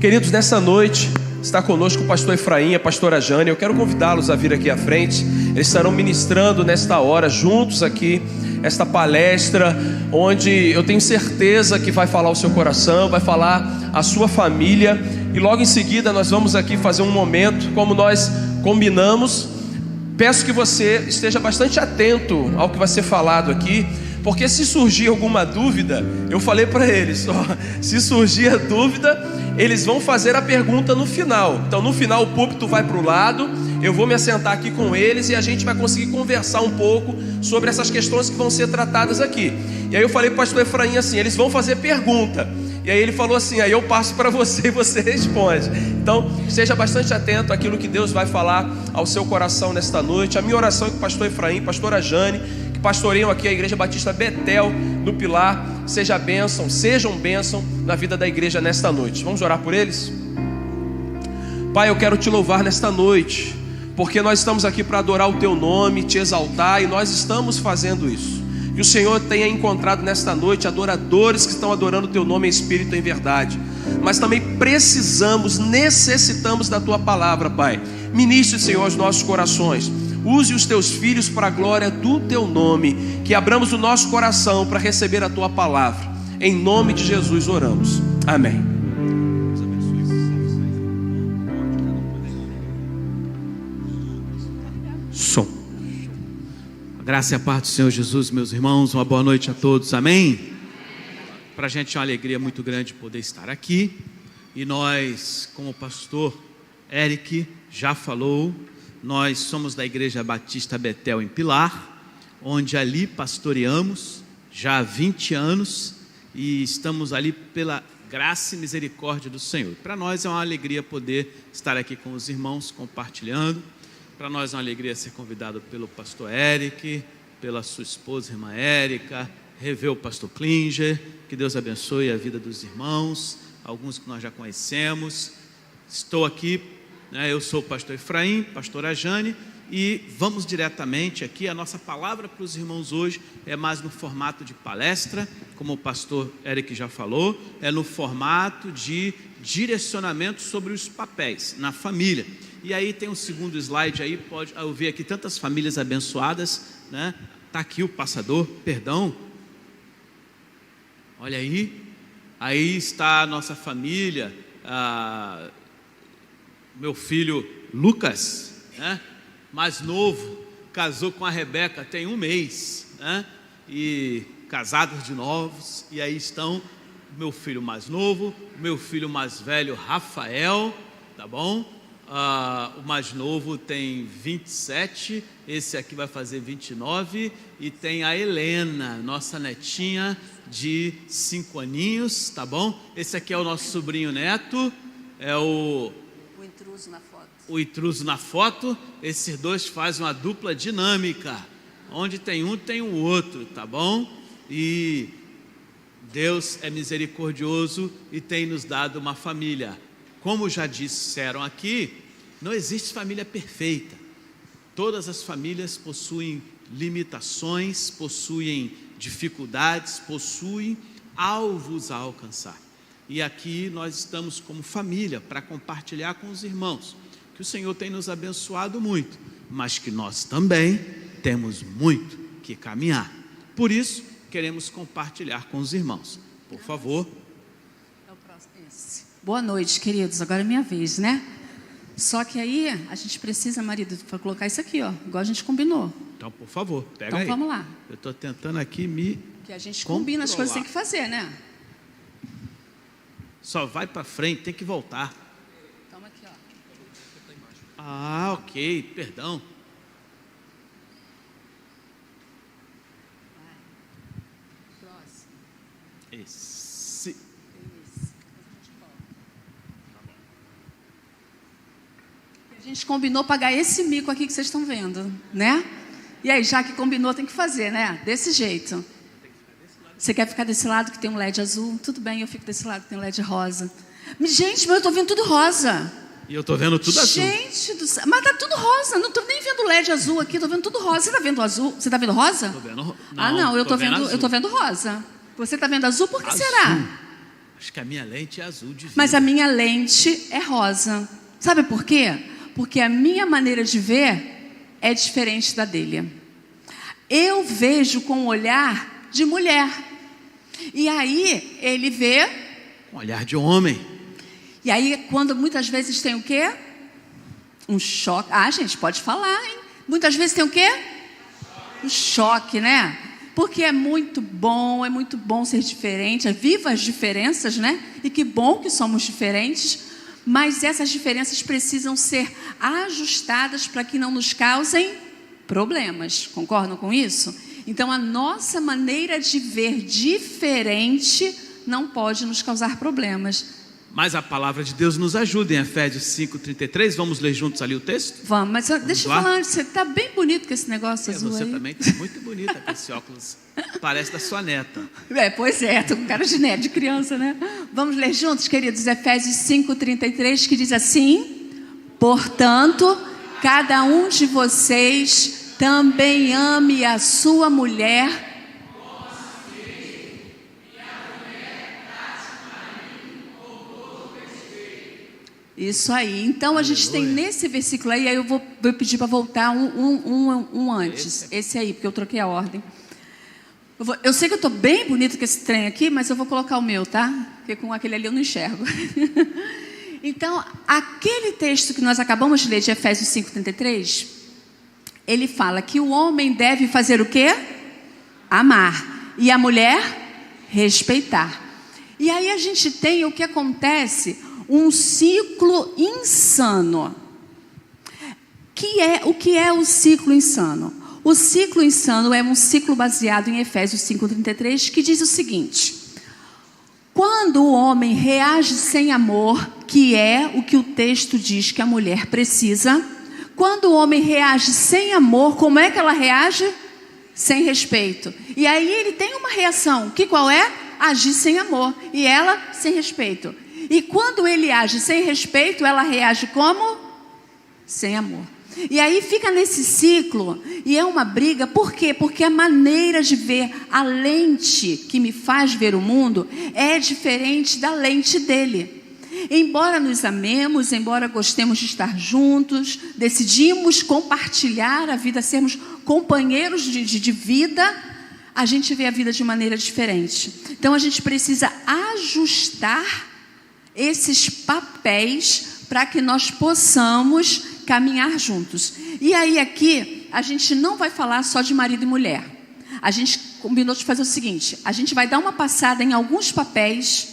Queridos, nessa noite está conosco o pastor Efraim e a pastora Jane. Eu quero convidá-los a vir aqui à frente. Eles estarão ministrando nesta hora, juntos aqui, esta palestra, onde eu tenho certeza que vai falar o seu coração, vai falar a sua família. E logo em seguida nós vamos aqui fazer um momento, como nós combinamos. Peço que você esteja bastante atento ao que vai ser falado aqui, porque se surgir alguma dúvida, eu falei para eles, se surgir a dúvida, eles vão fazer a pergunta no final. Então no final o púlpito vai para o lado, eu vou me assentar aqui com eles e a gente vai conseguir conversar um pouco sobre essas questões que vão ser tratadas aqui. E aí eu falei para o pastor Efraim assim, eles vão fazer pergunta. E aí ele falou assim, aí eu passo para você e você responde. Então esteja bastante atento àquilo que Deus vai falar ao seu coração nesta noite. A minha oração é que o pastor Efraim, pastora Jane, que pastoreiam aqui a Igreja Batista Betel no Pilar, sejam bênção na vida da igreja nesta noite. Vamos orar por eles? Pai, eu quero te louvar nesta noite, porque nós estamos aqui para adorar o teu nome, te exaltar, e nós estamos fazendo isso. Que o Senhor tenha encontrado nesta noite adoradores que estão adorando o teu nome em espírito e em verdade. Mas também necessitamos da tua palavra, Pai. Ministre, Senhor, os nossos corações. Use os teus filhos para a glória do teu nome. Que abramos o nosso coração para receber a tua palavra. Em nome de Jesus oramos. Amém. Som. A graça e a paz do Senhor Jesus, meus irmãos, uma boa noite a todos, amém? Para a gente é uma alegria muito grande poder estar aqui. E nós, como o pastor Eric já falou, nós somos da Igreja Batista Betel em Pilar, onde ali pastoreamos já há 20 anos e estamos ali pela graça e misericórdia do Senhor. Para nós é uma alegria poder estar aqui com os irmãos compartilhando. Para nós é uma alegria ser convidado pelo pastor Eric, pela sua esposa, irmã Érica, rever o pastor Klinger. Que Deus abençoe a vida dos irmãos, alguns que nós já conhecemos. Estou aqui, eu sou o pastor Efraim, pastora Jane, e vamos diretamente aqui. A nossa palavra para os irmãos hoje é mais no formato de palestra, como o pastor Eric já falou, é no formato de direcionamento sobre os papéis na família. E aí tem um segundo slide aí, pode eu ver aqui tantas famílias abençoadas, né? Tá aqui o passador, perdão. Olha aí está a nossa família, meu filho Lucas, né? Mais novo, casou com a Rebeca tem 1 mês, né? E casados de novos, e aí estão meu filho mais novo, meu filho mais velho Rafael, tá bom? O mais novo tem 27, esse aqui vai fazer 29, e tem a Helena, nossa netinha de 5 aninhos, tá bom? Esse aqui é o nosso sobrinho neto, é o intruso na foto. O intruso na foto. Esses dois fazem uma dupla dinâmica, onde tem um, tem o outro, tá bom? E Deus é misericordioso e tem nos dado uma família. Como já disseram aqui, não existe família perfeita. Todas as famílias possuem limitações, possuem dificuldades, possuem alvos a alcançar. E aqui nós estamos como família para compartilhar com os irmãos que o Senhor tem nos abençoado muito, mas que nós também temos muito que caminhar. Por isso, queremos compartilhar com os irmãos. Por favor. É o próximo. Esse. Boa noite, queridos. Agora é minha vez, né? Só que aí a gente precisa, marido, para colocar isso aqui, ó, igual a gente combinou. Então, por favor, pega então, aí. Então, vamos lá. Eu estou tentando aqui que a gente combina as coisas que tem que fazer, né? Só vai para frente, tem que voltar. Toma aqui, ó. Ah, ok, perdão. Vai. Próximo. Esse. A gente combinou pagar esse mico aqui que vocês estão vendo, né? E aí, já que combinou, tem que fazer, né? Desse jeito. Você quer ficar desse lado que tem um LED azul? Tudo bem, eu fico desse lado que tem um LED rosa. Gente, mas eu tô vendo tudo rosa. E eu tô vendo tudo azul. Gente do céu, mas tá tudo rosa. Não tô nem vendo LED azul aqui, tô vendo tudo rosa. Você tá vendo azul? Você tá vendo rosa? Tô vendo. Não, eu tô vendo rosa. Você tá vendo azul? Por que azul. será? Acho que a minha lente é azul de vida. Mas a minha lente é rosa. Sabe por quê? Porque a minha maneira de ver é diferente da dele. Eu vejo com um olhar de mulher. E aí ele vê... Um olhar de homem. E aí quando muitas vezes tem o quê? Um choque. Ah, gente, pode falar, hein? Muitas vezes tem o quê? Um choque, né? Porque é muito bom ser diferente. Viva as diferenças, né? E que bom que somos diferentes. Mas essas diferenças precisam ser ajustadas para que não nos causem problemas. Concordam com isso? Então, a nossa maneira de ver diferente não pode nos causar problemas. Mas a palavra de Deus nos ajuda em Efésios 5:33. Vamos ler juntos ali o texto? Vamos, mas deixa eu falar antes. Você está bem bonito com esse negócio azul Você aí. também está muito bonita com esse óculos. Parece da sua neta. Pois é, estou com cara de neta, de criança, né? Vamos ler juntos, queridos, Efésios 5:33, que diz assim: portanto, cada um de vocês também ame a sua mulher. Isso aí. Então a gente tem nesse versículo aí eu vou pedir para voltar um antes. Esse aí, porque eu troquei a ordem. Eu sei que eu estou bem bonito com esse trem aqui, mas eu vou colocar o meu, tá? Porque com aquele ali eu não enxergo. Então, aquele texto que nós acabamos de ler de Efésios 5:33, ele fala que o homem deve fazer o quê? Amar. E a mulher, respeitar. E aí a gente tem o que acontece... um ciclo insano. O que é o ciclo insano? O ciclo insano é um ciclo baseado em Efésios 5:33, que diz o seguinte: quando o homem reage sem amor, que é o que o texto diz que a mulher precisa, quando o homem reage sem amor, como é que ela reage? Sem respeito. E aí ele tem uma reação, que qual é? Agir sem amor. E ela sem respeito. E quando ele age sem respeito, ela reage como? Sem amor. E aí fica nesse ciclo, e é uma briga, por quê? Porque a maneira de ver, a lente que me faz ver o mundo, é diferente da lente dele. Embora nos amemos, embora gostemos de estar juntos, decidimos compartilhar a vida, sermos companheiros de vida, a gente vê a vida de maneira diferente. Então a gente precisa ajustar esses papéis para que nós possamos caminhar juntos. E aí aqui a gente não vai falar só de marido e mulher. A gente combinou de fazer o seguinte: a gente vai dar uma passada em alguns papéis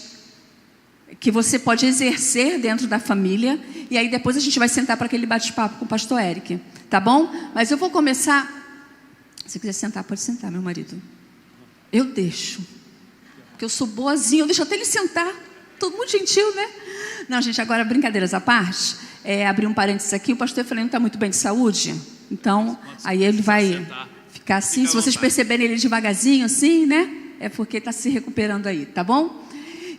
que você pode exercer dentro da família, e aí depois a gente vai sentar para aquele bate-papo com o pastor Eric, tá bom? Mas eu vou começar. Se quiser sentar, pode sentar, meu marido. Eu deixo, porque eu sou boazinha, eu deixo até ele sentar. Todo muito gentil, né? Não, gente, agora brincadeiras à parte, abrir um parênteses aqui, o pastor Efraim não está muito bem de saúde, então aí ele vai ficar assim, se vocês perceberem ele devagarzinho assim, né? É porque está se recuperando aí, tá bom?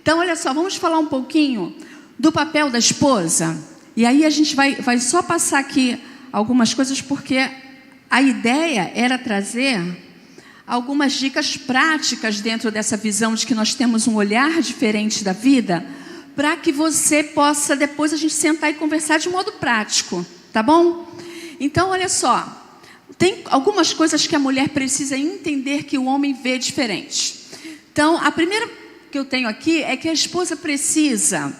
Então, olha só, vamos falar um pouquinho do papel da esposa, e aí a gente vai só passar aqui algumas coisas, porque a ideia era trazer algumas dicas práticas dentro dessa visão de que nós temos um olhar diferente da vida, para que você possa depois a gente sentar e conversar de modo prático, tá bom? Então, olha só, tem algumas coisas que a mulher precisa entender que o homem vê diferente. Então, a primeira que eu tenho aqui é que a esposa precisa,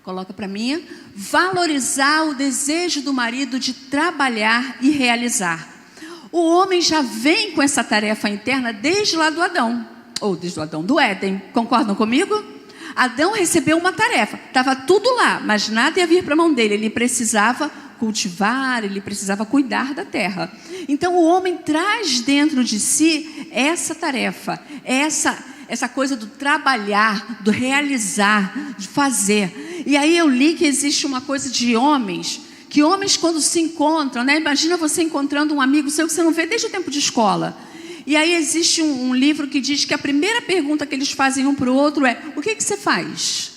coloca para mim, valorizar o desejo do marido de trabalhar e realizar. O homem já vem com essa tarefa interna desde lá do Adão, ou desde o Adão do Éden, concordam comigo? Adão recebeu uma tarefa, estava tudo lá, mas nada ia vir para a mão dele, ele precisava cultivar, ele precisava cuidar da terra. Então o homem traz dentro de si essa tarefa, essa coisa do trabalhar, do realizar, de fazer. E aí eu li que existe uma coisa de homens, que homens quando se encontram, né? Imagina você encontrando um amigo seu que você não vê desde o tempo de escola. E aí existe um livro que diz que a primeira pergunta que eles fazem um para o outro é: o que você faz?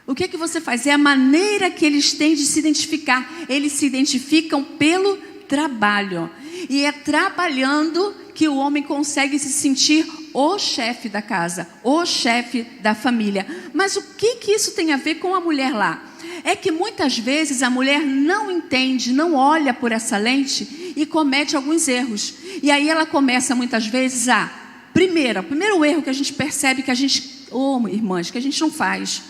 O que você faz? É a maneira que eles têm de se identificar. Eles se identificam pelo trabalho. E é trabalhando que o homem consegue se sentir o chefe da casa, o chefe da família. Mas o que isso tem a ver com a mulher lá? É que muitas vezes a mulher não entende, não olha por essa lente e comete alguns erros. E aí ela começa muitas vezes o primeiro erro que a gente percebe que a gente, irmãs, que a gente não faz.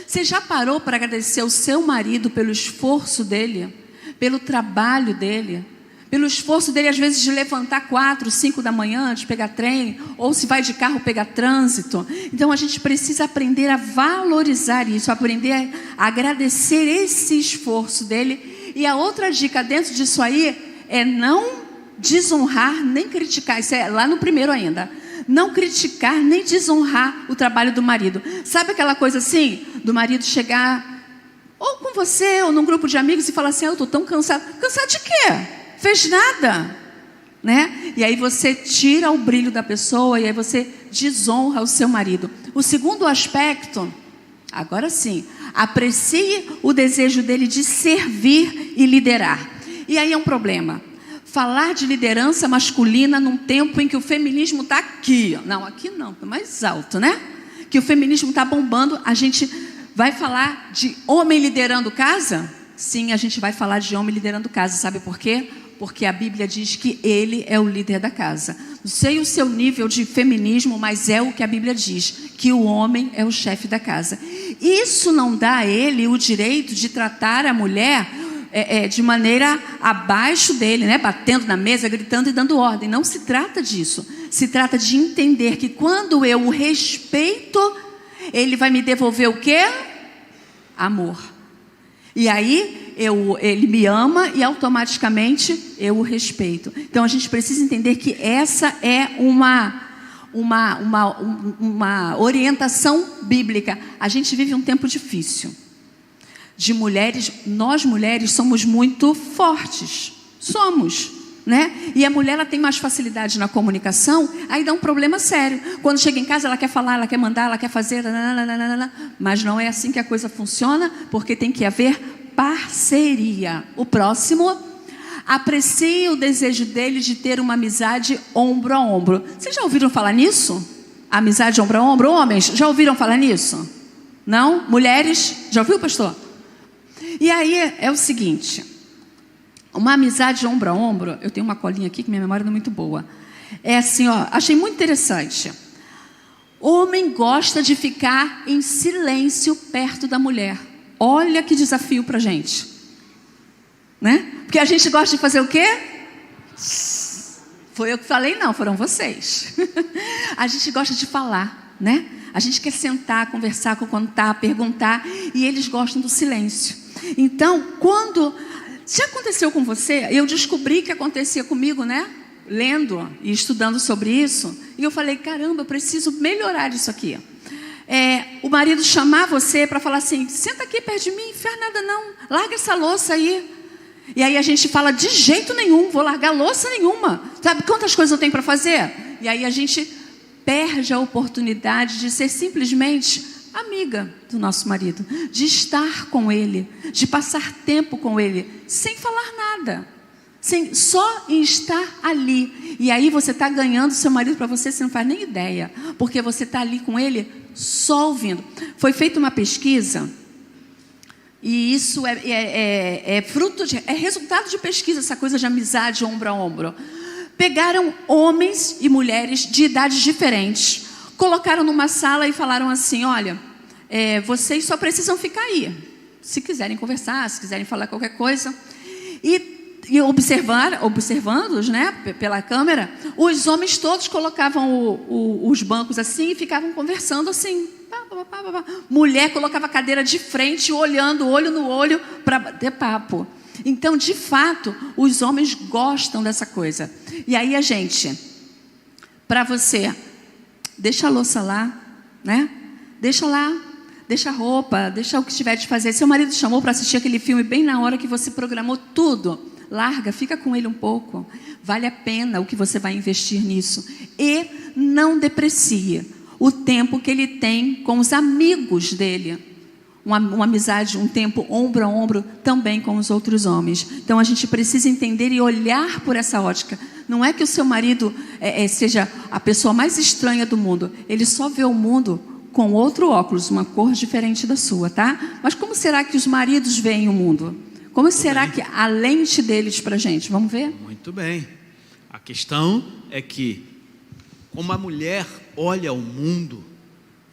Você já parou para agradecer o seu marido pelo esforço dele, pelo trabalho dele, pelo esforço dele às vezes de levantar 4, 5 da manhã, de pegar trem, ou se vai de carro pegar trânsito? Então a gente precisa aprender a valorizar isso, aprender a agradecer esse esforço dele. E a outra dica dentro disso aí é não desonrar nem criticar. Isso é lá no primeiro ainda. Não criticar nem desonrar o trabalho do marido. Sabe aquela coisa assim, do marido chegar ou com você, ou num grupo de amigos e falar assim: eu estou tão cansado. Cansado de quê? Fez nada, né? E aí você tira o brilho da pessoa, e aí você desonra o seu marido. O segundo aspecto, agora sim, aprecie o desejo dele de servir e liderar. E aí é um problema. Falar de liderança masculina num tempo em que o feminismo está aqui. Não, aqui não, mais alto, né? Que o feminismo está bombando. A gente vai falar de homem liderando casa? Sim, a gente vai falar de homem liderando casa. Sabe por quê? Porque a Bíblia diz que ele é o líder da casa. Não sei o seu nível de feminismo, mas é o que a Bíblia diz, que o homem é o chefe da casa. Isso não dá a ele o direito de tratar a mulher de maneira abaixo dele, né? Batendo na mesa, gritando e dando ordem. Não se trata disso. Se trata de entender que quando eu o respeito, ele vai me devolver o quê? Amor. E aí ele me ama e automaticamente eu o respeito. Então a gente precisa entender que essa é uma orientação bíblica. A gente vive um tempo difícil. De mulheres, nós mulheres somos muito fortes. Somos, né? E a mulher ela tem mais facilidade na comunicação, aí dá um problema sério. Quando chega em casa ela quer falar, ela quer mandar, ela quer fazer, mas não é assim que a coisa funciona, porque tem que haver parceria. O próximo, aprecie o desejo dele de ter uma amizade ombro a ombro. Vocês já ouviram falar nisso? Amizade ombro a ombro? Homens, já ouviram falar nisso? Não? Mulheres? Já ouviu, pastor? E aí é o seguinte, uma amizade ombro a ombro, eu tenho uma colinha aqui que minha memória não é muito boa. É assim, ó, achei muito interessante. Homem gosta de ficar em silêncio perto da mulher. Olha que desafio pra gente, né? Porque a gente gosta de fazer o quê? Foi eu que falei? Não, foram vocês. A gente gosta de falar, né? A gente quer sentar, conversar, contar, perguntar, e eles gostam do silêncio. Então, quando já aconteceu com você, eu descobri que acontecia comigo, né? Lendo e estudando sobre isso, e eu falei, caramba, eu preciso melhorar isso aqui. O marido chamar você para falar assim, senta aqui perto de mim, não faz nada não, larga essa louça aí. E aí a gente fala, de jeito nenhum, vou largar louça nenhuma. Sabe quantas coisas eu tenho para fazer? E aí a gente perde a oportunidade de ser simplesmente amiga do nosso marido, de estar com ele, de passar tempo com ele, sem falar nada, só em estar ali. E aí você está ganhando seu marido para você não faz nem ideia, porque você está ali com ele só ouvindo. Foi feita uma pesquisa, e isso é resultado de pesquisa, essa coisa de amizade ombro a ombro. Pegaram homens e mulheres de idades diferentes, colocaram numa sala e falaram assim, olha, vocês só precisam ficar aí, se quiserem conversar, se quiserem falar qualquer coisa. E observando-os, né, pela câmera, os homens todos colocavam os bancos assim e ficavam conversando assim. Mulher colocava a cadeira de frente, olhando, olho no olho, para bater papo. Então, de fato, os homens gostam dessa coisa. E aí a gente, para você, deixa a louça lá, né? Deixa lá, deixa a roupa, deixa o que tiver de fazer. Seu marido te chamou para assistir aquele filme bem na hora que você programou tudo. Larga, fica com ele um pouco. Vale a pena o que você vai investir nisso. E não deprecie o tempo que ele tem com os amigos dele. Uma amizade, um tempo ombro a ombro também com os outros homens. Então a gente precisa entender e olhar por essa ótica. Não é que o seu marido seja a pessoa mais estranha do mundo. Ele só vê o mundo com outro óculos, uma cor diferente da sua, tá? Mas como será que os maridos veem o mundo? Como será que a lente deles para a gente? Vamos ver? Muito bem. A questão é que, como a mulher olha o mundo,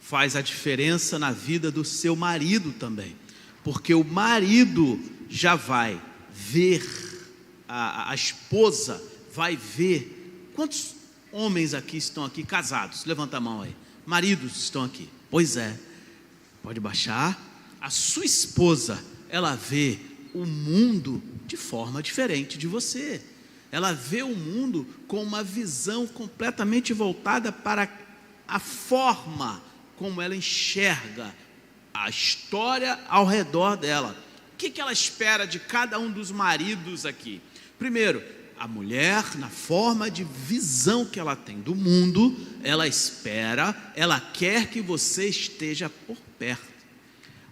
faz a diferença na vida do seu marido também. Porque o marido já vai ver, a esposa vai ver. Quantos homens estão aqui casados? Levanta a mão aí. Maridos estão aqui. Pois é. Pode baixar. A sua esposa, ela vê o mundo de forma diferente de você. Ela vê o mundo com uma visão completamente voltada para a forma como ela enxerga a história ao redor dela. O que ela espera de cada um dos maridos aqui? Primeiro, a mulher, na forma de visão que ela tem do mundo, ela espera, ela quer que você esteja por perto.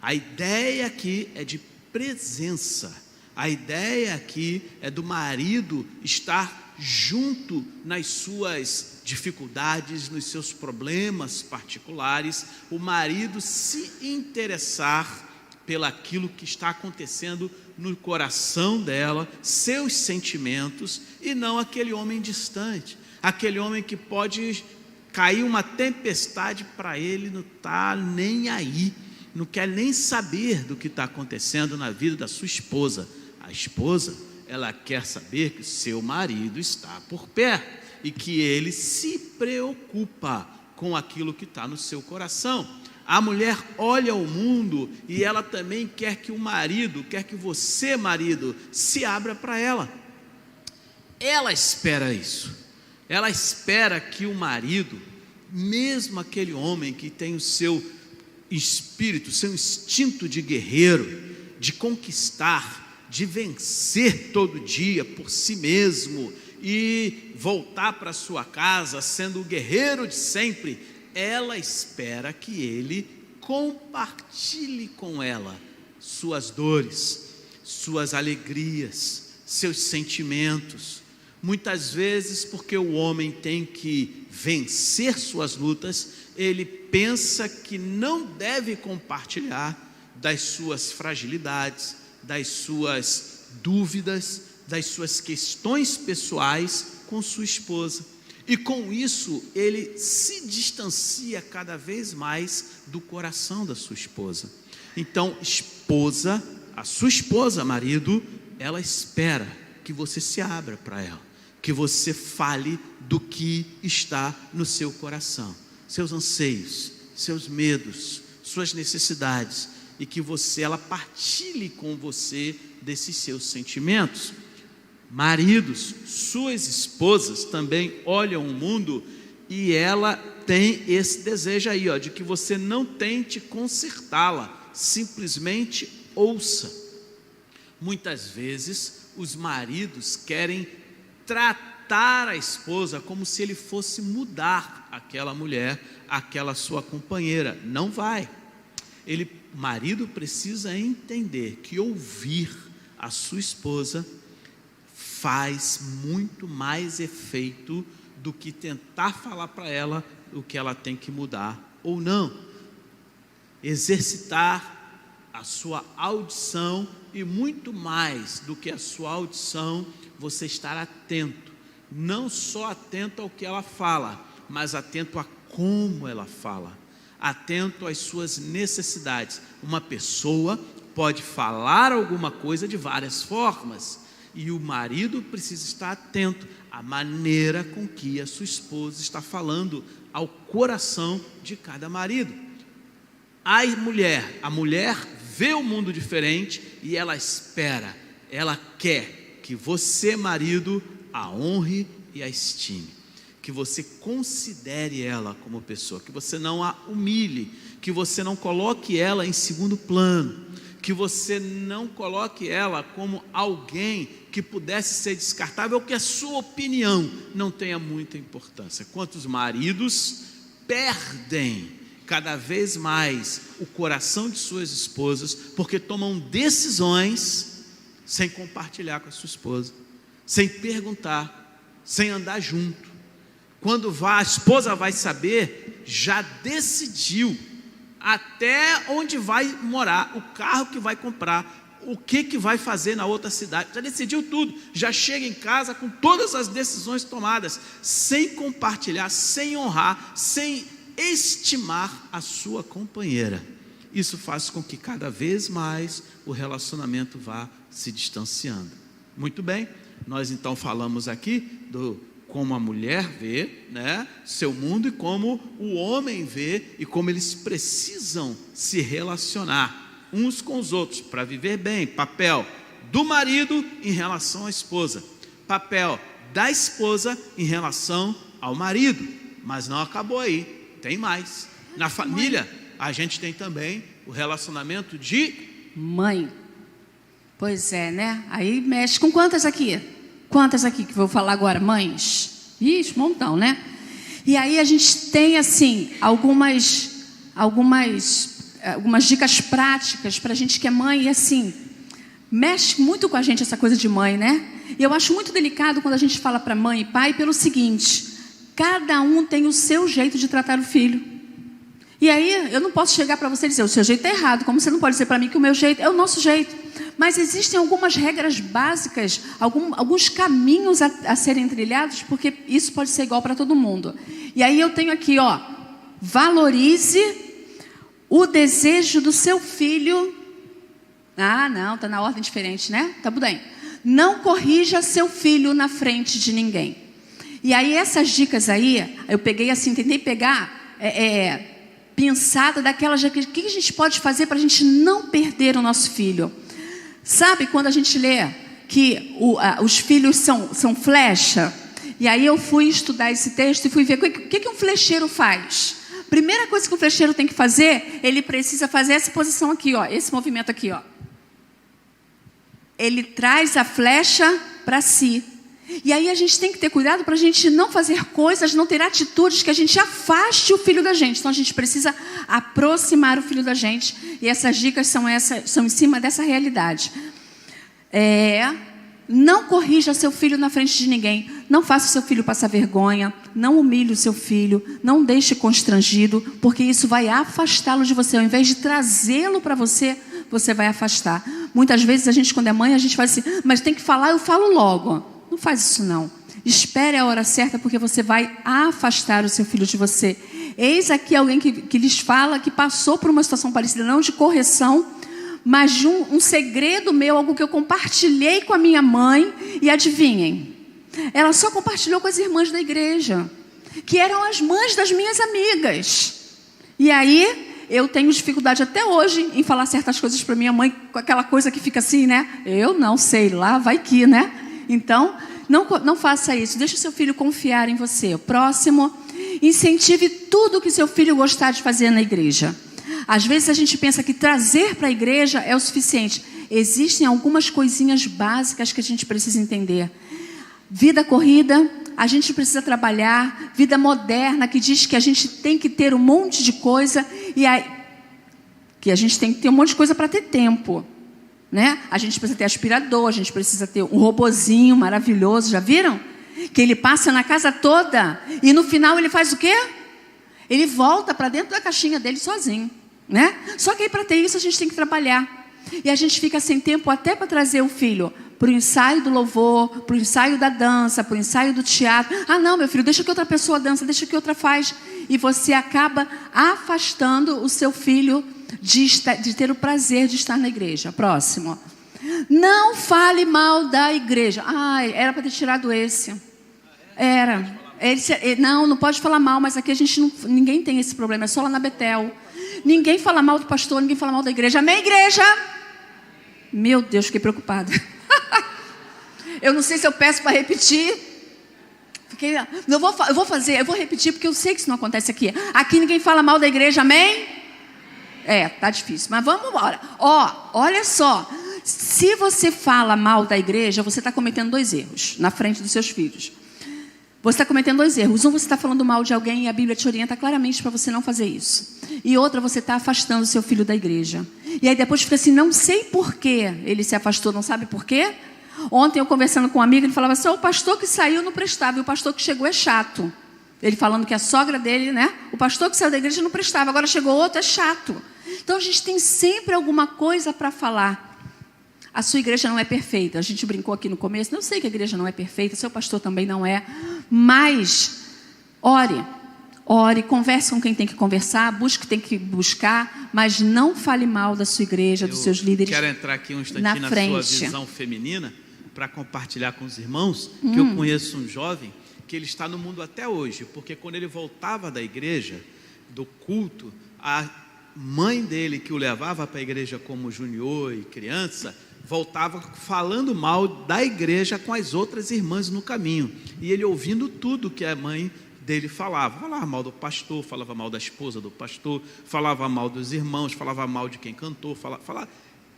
A ideia aqui é de presença. A ideia aqui é do marido estar junto nas suas dificuldades, nos seus problemas particulares, o marido se interessar pelaquilo que está acontecendo no coração dela, seus sentimentos, e não aquele homem distante, aquele homem que pode cair uma tempestade para ele, não está nem aí, não quer nem saber do que está acontecendo na vida da sua esposa. A esposa, ela quer saber que seu marido está por perto e que ele se preocupa com aquilo que está no seu coração. A mulher olha o mundo e ela também quer que o marido, quer que você, marido, se abra para ela. Ela espera isso. Ela espera que o marido, mesmo aquele homem que tem o seu espírito, seu instinto de guerreiro, de conquistar, de vencer todo dia por si mesmo e voltar para sua casa sendo o guerreiro de sempre, ela espera que ele compartilhe com ela suas dores, suas alegrias, seus sentimentos. Muitas vezes, porque o homem tem que vencer suas lutas, ele pensa que não deve compartilhar das suas fragilidades, das suas dúvidas, das suas questões pessoais com sua esposa. E com isso, ele se distancia cada vez mais do coração da sua esposa. Então, esposa, a sua esposa, marido, ela espera que você se abra para ela, que você fale do que está no seu coração, seus anseios, seus medos, suas necessidades, e que ela partilhe com você desses seus sentimentos. Maridos, suas esposas também olham o mundo e ela tem esse desejo aí, de que você não tente consertá-la, simplesmente ouça. Muitas vezes os maridos querem tratar a esposa como se ele fosse mudar aquela mulher, aquela sua companheira. Não vai. O marido precisa entender que ouvir a sua esposa faz muito mais efeito do que tentar falar para ela o que ela tem que mudar ou não. Exercitar a sua audição, e muito mais do que a sua audição, você estar atento, não só atento ao que ela fala, mas atento a como ela fala, atento às suas necessidades. Uma pessoa pode falar alguma coisa de várias formas, e o marido precisa estar atento à maneira com que a sua esposa está falando ao coração de cada marido. A mulher vê o mundo diferente e ela espera, ela quer que você, marido, a honre e a estime, que você considere ela como pessoa, que você não a humilhe, que você não coloque ela em segundo plano, que você não coloque ela como alguém que pudesse ser descartável, ou que a sua opinião não tenha muita importância. Quantos maridos perdem cada vez mais o coração de suas esposas, porque tomam decisões sem compartilhar com a sua esposa, sem perguntar, sem andar junto. Quando a esposa vai saber, já decidiu até onde vai morar, o carro que vai comprar, o que vai fazer na outra cidade, já decidiu tudo, já chega em casa com todas as decisões tomadas, sem compartilhar, sem honrar, sem estimar a sua companheira. Isso faz com que cada vez mais o relacionamento vá se distanciando. Muito bem, nós então falamos aqui do como a mulher vê, né, seu mundo, e como o homem vê, e como eles precisam se relacionar uns com os outros para viver bem. Papel do marido em relação à esposa, papel da esposa em relação ao marido. Mas não acabou aí, tem mais. Na família a gente tem também o relacionamento de mãe. Pois é, né? Aí mexe com quantas aqui? Quantas aqui que vou falar agora? Mães? Ixi, um montão, né? E aí a gente tem, assim, algumas dicas práticas para a gente que é mãe. E assim, mexe muito com a gente essa coisa de mãe, né? E eu acho muito delicado quando a gente fala para mãe e pai pelo seguinte: cada um tem o seu jeito de tratar o filho. E aí eu não posso chegar para você e dizer, o seu jeito é errado, como você não pode dizer para mim que o meu jeito é o nosso jeito. Mas existem algumas regras básicas, alguns caminhos a serem trilhados, porque isso pode ser igual para todo mundo. E aí eu tenho aqui, ó, valorize o desejo do seu filho. Ah, não, está na ordem diferente, né? Tá tudo bem. Não corrija seu filho na frente de ninguém. E aí essas dicas aí, eu peguei assim, tentei pegar pensada daquelas, o que a gente pode fazer para a gente não perder o nosso filho? Sabe quando a gente lê que os filhos são flecha? E aí eu fui estudar esse texto e fui ver o que um flecheiro faz. Primeira coisa que o flecheiro tem que fazer, ele precisa fazer essa posição aqui, ó, esse movimento aqui, ó. Ele traz a flecha para si. E aí a gente tem que ter cuidado para a gente não fazer coisas, não ter atitudes que a gente afaste o filho da gente. Então a gente precisa aproximar o filho da gente. E essas dicas são em cima dessa realidade. Não corrija seu filho na frente de ninguém. Não faça o seu filho passar vergonha. Não humilhe o seu filho. Não deixe constrangido, porque isso vai afastá-lo de você. Ao invés de trazê-lo para você, você vai afastar. Muitas vezes a gente, quando é mãe, a gente fala assim, mas tem que falar, eu falo logo. Não faz isso não. Espere a hora certa, porque você vai afastar o seu filho de você. Eis aqui alguém que lhes fala que passou por uma situação parecida, não de correção, mas de um segredo meu, algo que eu compartilhei com a minha mãe. E adivinhem, ela só compartilhou com as irmãs da igreja, que eram as mães das minhas amigas. E aí eu tenho dificuldade até hoje em falar certas coisas para minha mãe, com aquela coisa que fica assim, né? Eu não sei lá, vai que, né? Então, não faça isso. Deixe o seu filho confiar em você. Próximo, incentive tudo que seu filho gostar de fazer na igreja. Às vezes a gente pensa que trazer para a igreja é o suficiente. Existem algumas coisinhas básicas que a gente precisa entender. Vida corrida, a gente precisa trabalhar. Vida moderna, que diz que a gente tem que ter um monte de coisa. E aí, que a gente tem que ter um monte de coisa para ter tempo. Né? A gente precisa ter aspirador, a gente precisa ter um robozinho maravilhoso, já viram? Que ele passa na casa toda e no final ele faz o quê? Ele volta para dentro da caixinha dele sozinho, né? Só que aí para ter isso a gente tem que trabalhar. E a gente fica sem tempo até para trazer o filho para o ensaio do louvor, para o ensaio da dança, para o ensaio do teatro. Ah não, meu filho, deixa que outra pessoa dança, deixa que outra faz. E você acaba afastando o seu filho de ter o prazer de estar na igreja. Próximo. Não fale mal da igreja. Era para ter tirado esse. Era. Não pode falar mal, mas aqui ninguém tem esse problema, é só lá na Betel. Ninguém fala mal do pastor, ninguém fala mal da igreja. Amém, igreja? Meu Deus, fiquei preocupada. Eu não sei se eu peço para repetir. Eu vou repetir, porque eu sei que isso não acontece aqui. Aqui ninguém fala mal da igreja, amém? Tá difícil, mas vamos embora. Olha só. Se você fala mal da igreja, você está cometendo 2 erros na frente dos seus filhos. Você está cometendo 2 erros. Um, você está falando mal de alguém e a Bíblia te orienta claramente para você não fazer isso. E outra, você está afastando o seu filho da igreja. E aí depois fica assim, não sei por que ele se afastou, não sabe por quê? Ontem eu conversando com um amigo, ele falava assim, o pastor que saiu não prestava, e o pastor que chegou é chato. Ele falando que a sogra dele, né? O pastor que saiu da igreja não prestava, agora chegou outro, é chato. Então a gente tem sempre alguma coisa para falar. A sua igreja não é perfeita. A gente brincou aqui no começo, eu sei que a igreja não é perfeita, seu pastor também não é, mas ore, converse com quem tem que conversar, busque quem tem que buscar, mas não fale mal da sua igreja, dos seus líderes. Quero entrar aqui um instantinho na sua visão feminina, para compartilhar com os irmãos, que eu conheço um jovem, que ele está no mundo até hoje, porque quando ele voltava da igreja, do culto, a mãe dele, que o levava para a igreja como junior e criança, voltava falando mal da igreja com as outras irmãs no caminho, e ele ouvindo tudo que a mãe dele falava mal do pastor, falava mal da esposa do pastor, falava mal dos irmãos, falava mal de quem cantou, falava,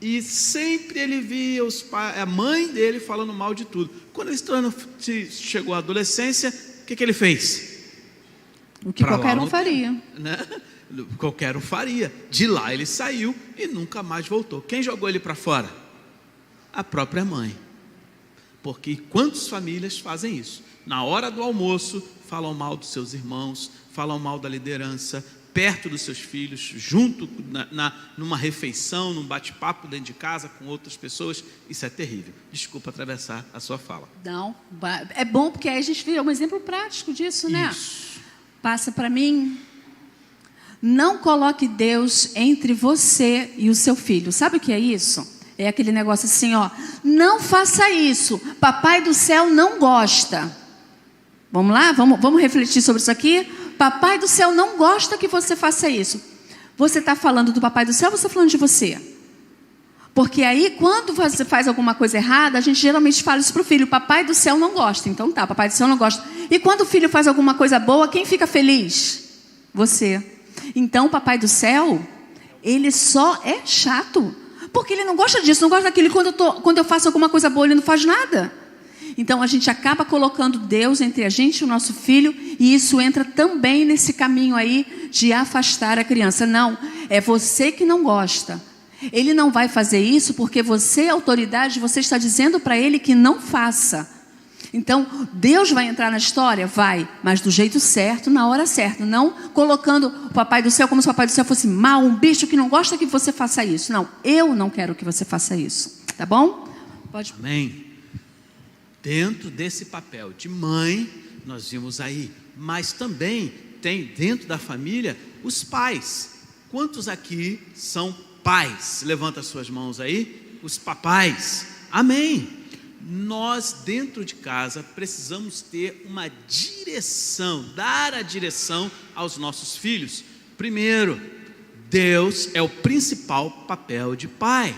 e sempre ele via a mãe dele falando mal de tudo. Quando ele chegou à adolescência, o que ele fez? O que qualquer um faria, né? Qualquer um faria. De lá ele saiu e nunca mais voltou. Quem jogou ele para fora? A própria mãe. Porque quantas famílias fazem isso? Na hora do almoço, falam mal dos seus irmãos, falam mal da liderança, perto dos seus filhos, junto numa refeição, num bate-papo dentro de casa com outras pessoas. Isso é terrível. Desculpa atravessar a sua fala. Não, é bom porque aí a gente vira um exemplo prático disso, né? Isso. Passa para mim. Não coloque Deus entre você e o seu filho. Sabe o que é isso? É aquele negócio assim, não faça isso. Papai do céu não gosta. Vamos lá? Vamos refletir sobre isso aqui? Papai do céu não gosta que você faça isso. Você está falando do papai do céu ou você está falando de você? Porque aí, quando você faz alguma coisa errada, a gente geralmente fala isso para o filho. Papai do céu não gosta. Então tá, papai do céu não gosta. E quando o filho faz alguma coisa boa, quem fica feliz? Você. Então o papai do céu, ele só é chato. Porque ele não gosta disso, não gosta daquilo. Quando eu faço alguma coisa boa, ele não faz nada. Então a gente acaba colocando Deus entre a gente e o nosso filho, e isso entra também nesse caminho aí de afastar a criança. Não, é você que não gosta. Ele não vai fazer isso porque você é autoridade, você está dizendo para ele que não faça. Então Deus vai entrar na história? Vai, mas do jeito certo, na hora certa. Não colocando o papai do céu como se o papai do céu fosse mau, um bicho que não gosta que você faça isso. Não, eu não quero que você faça isso. Tá bom? Pode. Amém. Dentro desse papel de mãe, nós vimos aí, mas também tem dentro da família os pais. Quantos aqui são pais? Levanta as suas mãos aí. Os papais. Amém. Nós dentro de casa precisamos ter uma direção, dar a direção aos nossos filhos. Primeiro, Deus é o principal papel de pai.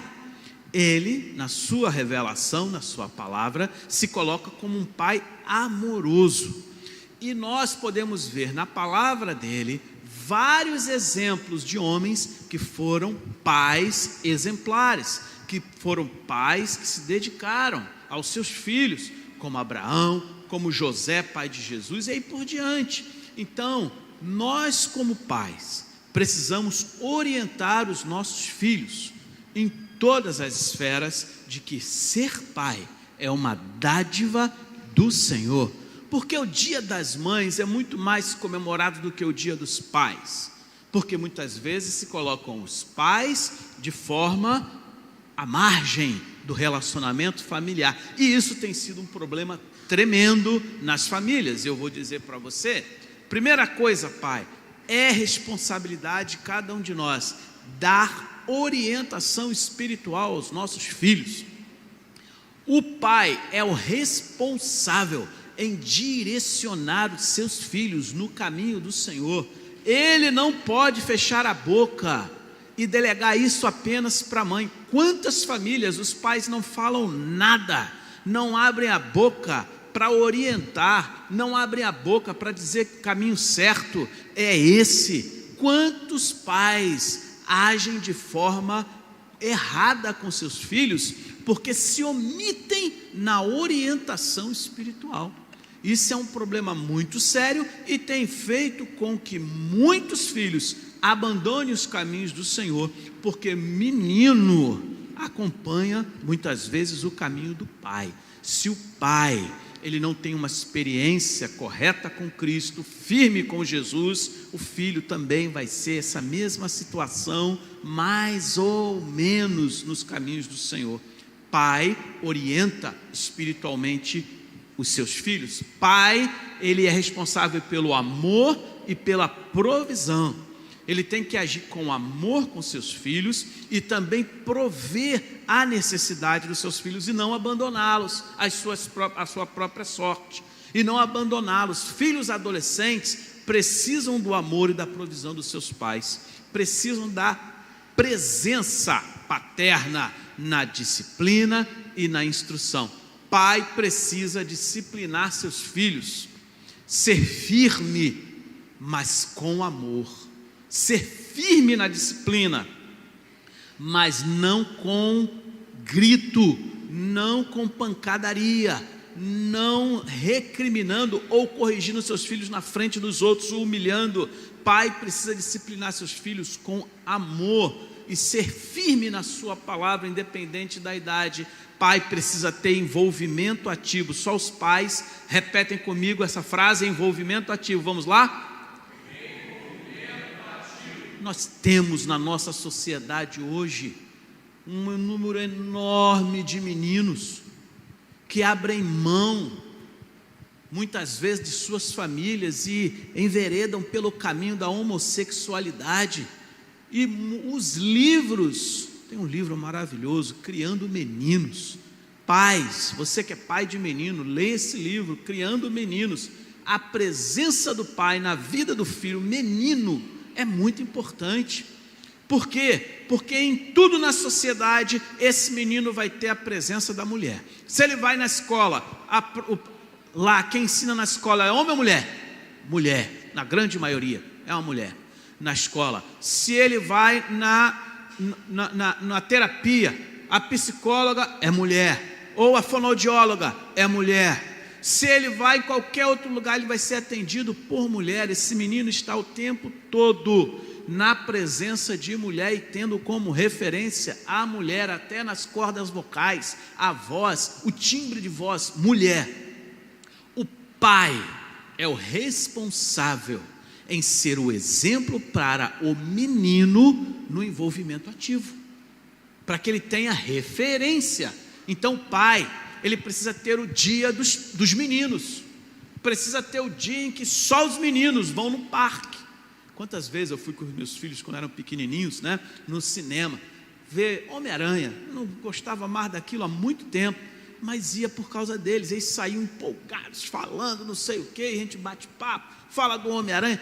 Ele, na sua revelação, na sua palavra, se coloca como um pai amoroso. E nós podemos ver na palavra dele vários exemplos de homens que foram pais exemplares, que foram pais que se dedicaram aos seus filhos, como Abraão, como José, pai de Jesus, e aí por diante. Então, nós como pais, precisamos orientar os nossos filhos em todas as esferas de que ser pai é uma dádiva do Senhor, porque o dia das mães é muito mais comemorado do que o dia dos pais, porque muitas vezes se colocam os pais de forma à margem do relacionamento familiar, e isso tem sido um problema tremendo nas famílias. Eu vou dizer para você, primeira coisa, pai, é responsabilidade de cada um de nós dar orientação espiritual aos nossos filhos. O pai é o responsável em direcionar os seus filhos no caminho do Senhor. Ele não pode fechar a boca e delegar isso apenas para a mãe. Quantas famílias os pais não falam nada, não abrem a boca para orientar, não abrem a boca para dizer que o caminho certo é esse? Quantos pais agem de forma errada com seus filhos, porque se omitem na orientação espiritual? Isso é um problema muito sério e tem feito com que muitos filhos abandonem os caminhos do Senhor, porque menino acompanha muitas vezes o caminho do pai. Se o pai ele não tem uma experiência correta com Cristo, firme com Jesus, o filho também vai ser essa mesma situação, mais ou menos nos caminhos do Senhor. Pai orienta espiritualmente os seus filhos. Pai, ele é responsável pelo amor e pela provisão. Ele tem que agir com amor com seus filhos e também prover a necessidade dos seus filhos e não abandoná-los à sua própria sorte. E não abandoná-los. Filhos adolescentes precisam do amor e da provisão dos seus pais. Precisam da presença paterna na disciplina e na instrução. Pai precisa disciplinar seus filhos, ser firme, mas com amor. Ser firme na disciplina, mas não com grito, não com pancadaria, não recriminando ou corrigindo seus filhos na frente dos outros, humilhando. Pai precisa disciplinar seus filhos com amor e ser firme na sua palavra, independente da idade. Pai precisa ter envolvimento ativo. Só os pais repetem comigo essa frase: envolvimento ativo. Vamos lá? Nós temos na nossa sociedade hoje um número enorme de meninos que abrem mão, muitas vezes, de suas famílias e enveredam pelo caminho da homossexualidade. E os livros, tem um livro maravilhoso, Criando Meninos. Pais, você que é pai de menino, lê esse livro, Criando Meninos. A presença do pai na vida do filho menino é muito importante. Por quê? Porque em tudo na sociedade, esse menino vai ter a presença da mulher. Se ele vai na escola, lá quem ensina na escola é homem ou mulher? Mulher, na grande maioria, é uma mulher na escola. Se ele vai na terapia, a psicóloga é mulher, ou a fonoaudióloga é mulher. Se ele vai em qualquer outro lugar, ele vai ser atendido por mulher. Esse menino está o tempo todo na presença de mulher e tendo como referência a mulher, até nas cordas vocais, a voz, o timbre de voz, mulher. O pai é o responsável em ser o exemplo para o menino no envolvimento ativo, para que ele tenha referência. Então o pai, ele precisa ter o dia dos meninos, precisa ter o dia em que só os meninos vão no parque. Quantas vezes eu fui com os meus filhos, quando eram pequenininhos, no cinema, ver Homem-Aranha. Eu não gostava mais daquilo há muito tempo, mas ia por causa deles. Eles saíam empolgados, falando não sei o que, a gente bate papo, fala do Homem-Aranha,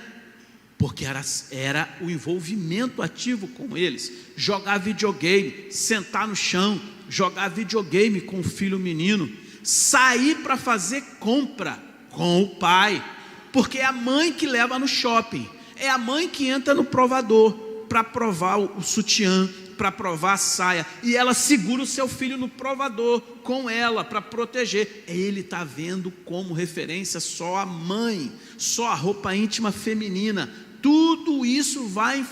porque era o envolvimento ativo com eles. Jogar videogame, sentar no chão, jogar videogame com o filho menino, sair para fazer compra com o pai, porque é a mãe que leva no shopping, é a mãe que entra no provador para provar o sutiã, para provar a saia, e ela segura o seu filho no provador com ela para proteger. Ele está vendo como referência só a mãe, só a roupa íntima feminina. Tudo isso vai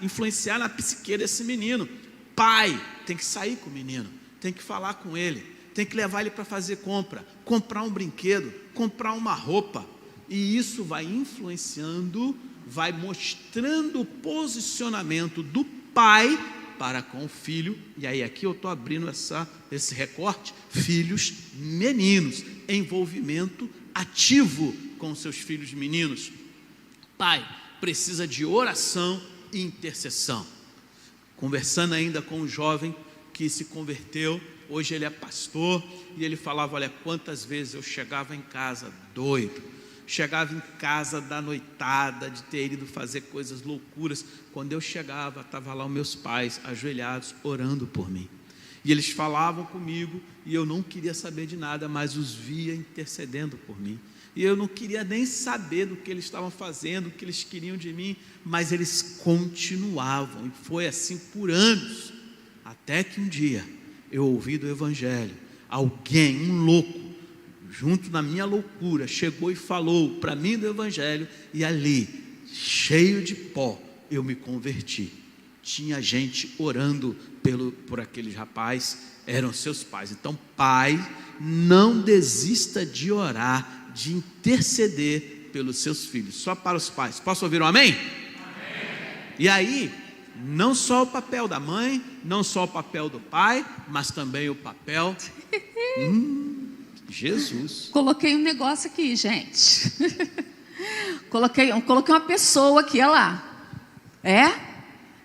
influenciar na psique desse menino. Pai tem que sair com o menino, tem que falar com ele, tem que levar ele para fazer compra, comprar um brinquedo, comprar uma roupa. E isso vai influenciando, vai mostrando o posicionamento do pai para com o filho. E aí aqui eu estou abrindo esse recorte: filhos meninos, envolvimento ativo com seus filhos meninos. Pai precisa de oração e intercessão. Conversando ainda com um jovem que se converteu, hoje ele é pastor, e ele falava: olha, quantas vezes eu chegava em casa doido, chegava em casa da noitada, de ter ido fazer coisas loucuras. Quando eu chegava, estavam lá os meus pais ajoelhados, orando por mim, e eles falavam comigo, e eu não queria saber de nada, mas os via intercedendo por mim, e eu não queria nem saber do que eles estavam fazendo, o que eles queriam de mim, mas eles continuavam, e foi assim por anos, até que um dia eu ouvi do Evangelho, alguém, um louco, junto na minha loucura, chegou e falou para mim do Evangelho, e ali, cheio de pó, eu me converti. Tinha gente orando por aquele rapaz eram seus pais. Então, pai, não desista de orar, de interceder pelos seus filhos, só para os pais. Posso ouvir um amém? Amém. E aí, não só o papel da mãe, não só o papel do pai, mas também o papel... Jesus. Coloquei um negócio aqui, gente. Coloquei uma pessoa aqui, olha lá.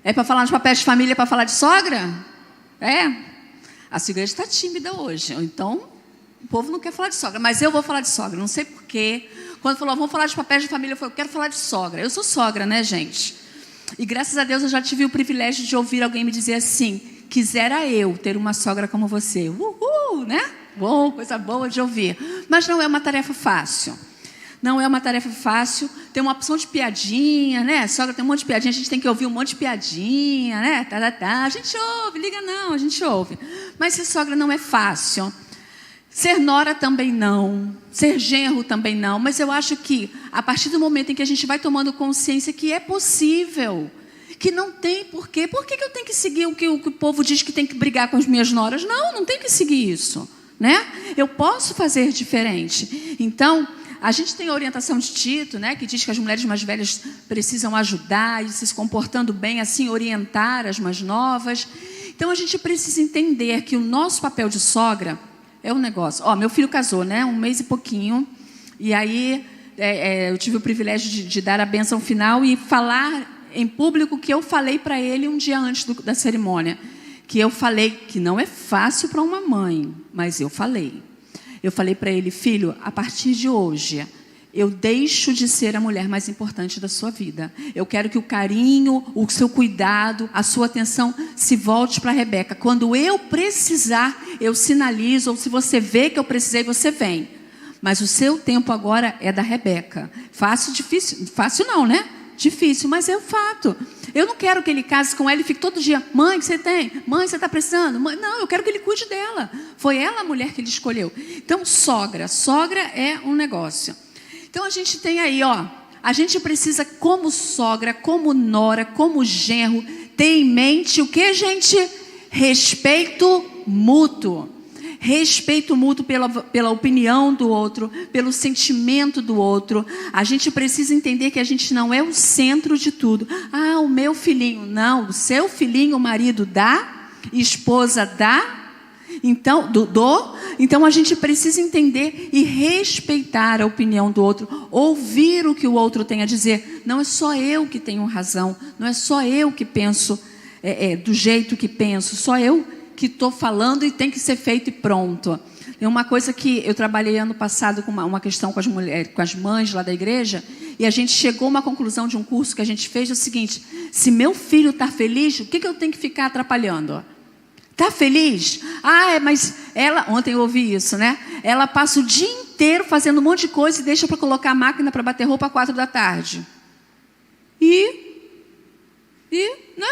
É para falar de papel de família, para falar de sogra? A sua igreja está tímida hoje. Então, o povo não quer falar de sogra. Mas eu vou falar de sogra, não sei porquê. Quando falou, vamos falar de papel de família, eu falei, eu quero falar de sogra. Eu sou sogra, né, gente? E graças a Deus eu já tive o privilégio de ouvir alguém me dizer assim: quisera eu ter uma sogra como você. Uhul, né? Bom, coisa boa de ouvir. Mas não é uma tarefa fácil. Não é uma tarefa fácil. Tem uma opção de piadinha, né? Sogra tem um monte de piadinha, a gente tem que ouvir um monte de piadinha, né? A gente ouve, liga não, a gente ouve. Mas ser sogra não é fácil. Ser nora também não. Ser genro também não. Mas eu acho que, a partir do momento em que a gente vai tomando consciência que é possível, que não tem porquê. Por que eu tenho que seguir o que o povo diz que tem que brigar com as minhas noras? Não tem que seguir isso, né? Eu posso fazer diferente. Então, a gente tem a orientação de Tito, né, que diz que as mulheres mais velhas precisam ajudar e, se comportando bem, assim, orientar as mais novas. Então, a gente precisa entender que o nosso papel de sogra é um negócio. Meu filho casou, né, 1 mês e pouquinho, e aí eu tive o privilégio de dar a bênção final e falar em público que eu falei para ele um dia antes da cerimônia, que eu falei que não é fácil para uma mãe, mas eu falei. Eu falei para ele: filho, a partir de hoje, eu deixo de ser a mulher mais importante da sua vida. Eu quero que o carinho, o seu cuidado, a sua atenção se volte para a Rebeca. Quando eu precisar, eu sinalizo, ou se você vê que eu precisei, você vem. Mas o seu tempo agora é da Rebeca. Fácil, difícil? Fácil não, né? Difícil, mas é o fato. Eu não quero que ele case com ela e fique todo dia: mãe, o que você tem? Mãe, você está precisando? Mãe, não, eu quero que ele cuide dela. Foi ela a mulher que ele escolheu. Então, sogra é um negócio. Então, a gente tem aí, a gente precisa, como sogra, como nora, como genro, ter em mente o que, gente? Respeito mútuo. Respeito mútuo pela opinião do outro, pelo sentimento do outro. A gente precisa entender que a gente não é o centro de tudo. O meu filhinho. Não, o seu filhinho, o marido dá, esposa dá, então, então a gente precisa entender e respeitar a opinião do outro, ouvir o que o outro tem a dizer. Não é só eu que tenho razão, não é só eu que penso do jeito que penso, só eu que estou falando e tem que ser feito e pronto. É uma coisa que eu trabalhei ano passado com uma questão com as mulheres, com as mães lá da igreja, e a gente chegou a uma conclusão de um curso que a gente fez: é o seguinte: se meu filho está feliz, o que eu tenho que ficar atrapalhando? Está feliz? Mas ela, ontem eu ouvi isso, né? Ela passa o dia inteiro fazendo um monte de coisa e deixa para colocar a máquina para bater roupa às 4 da tarde. Né?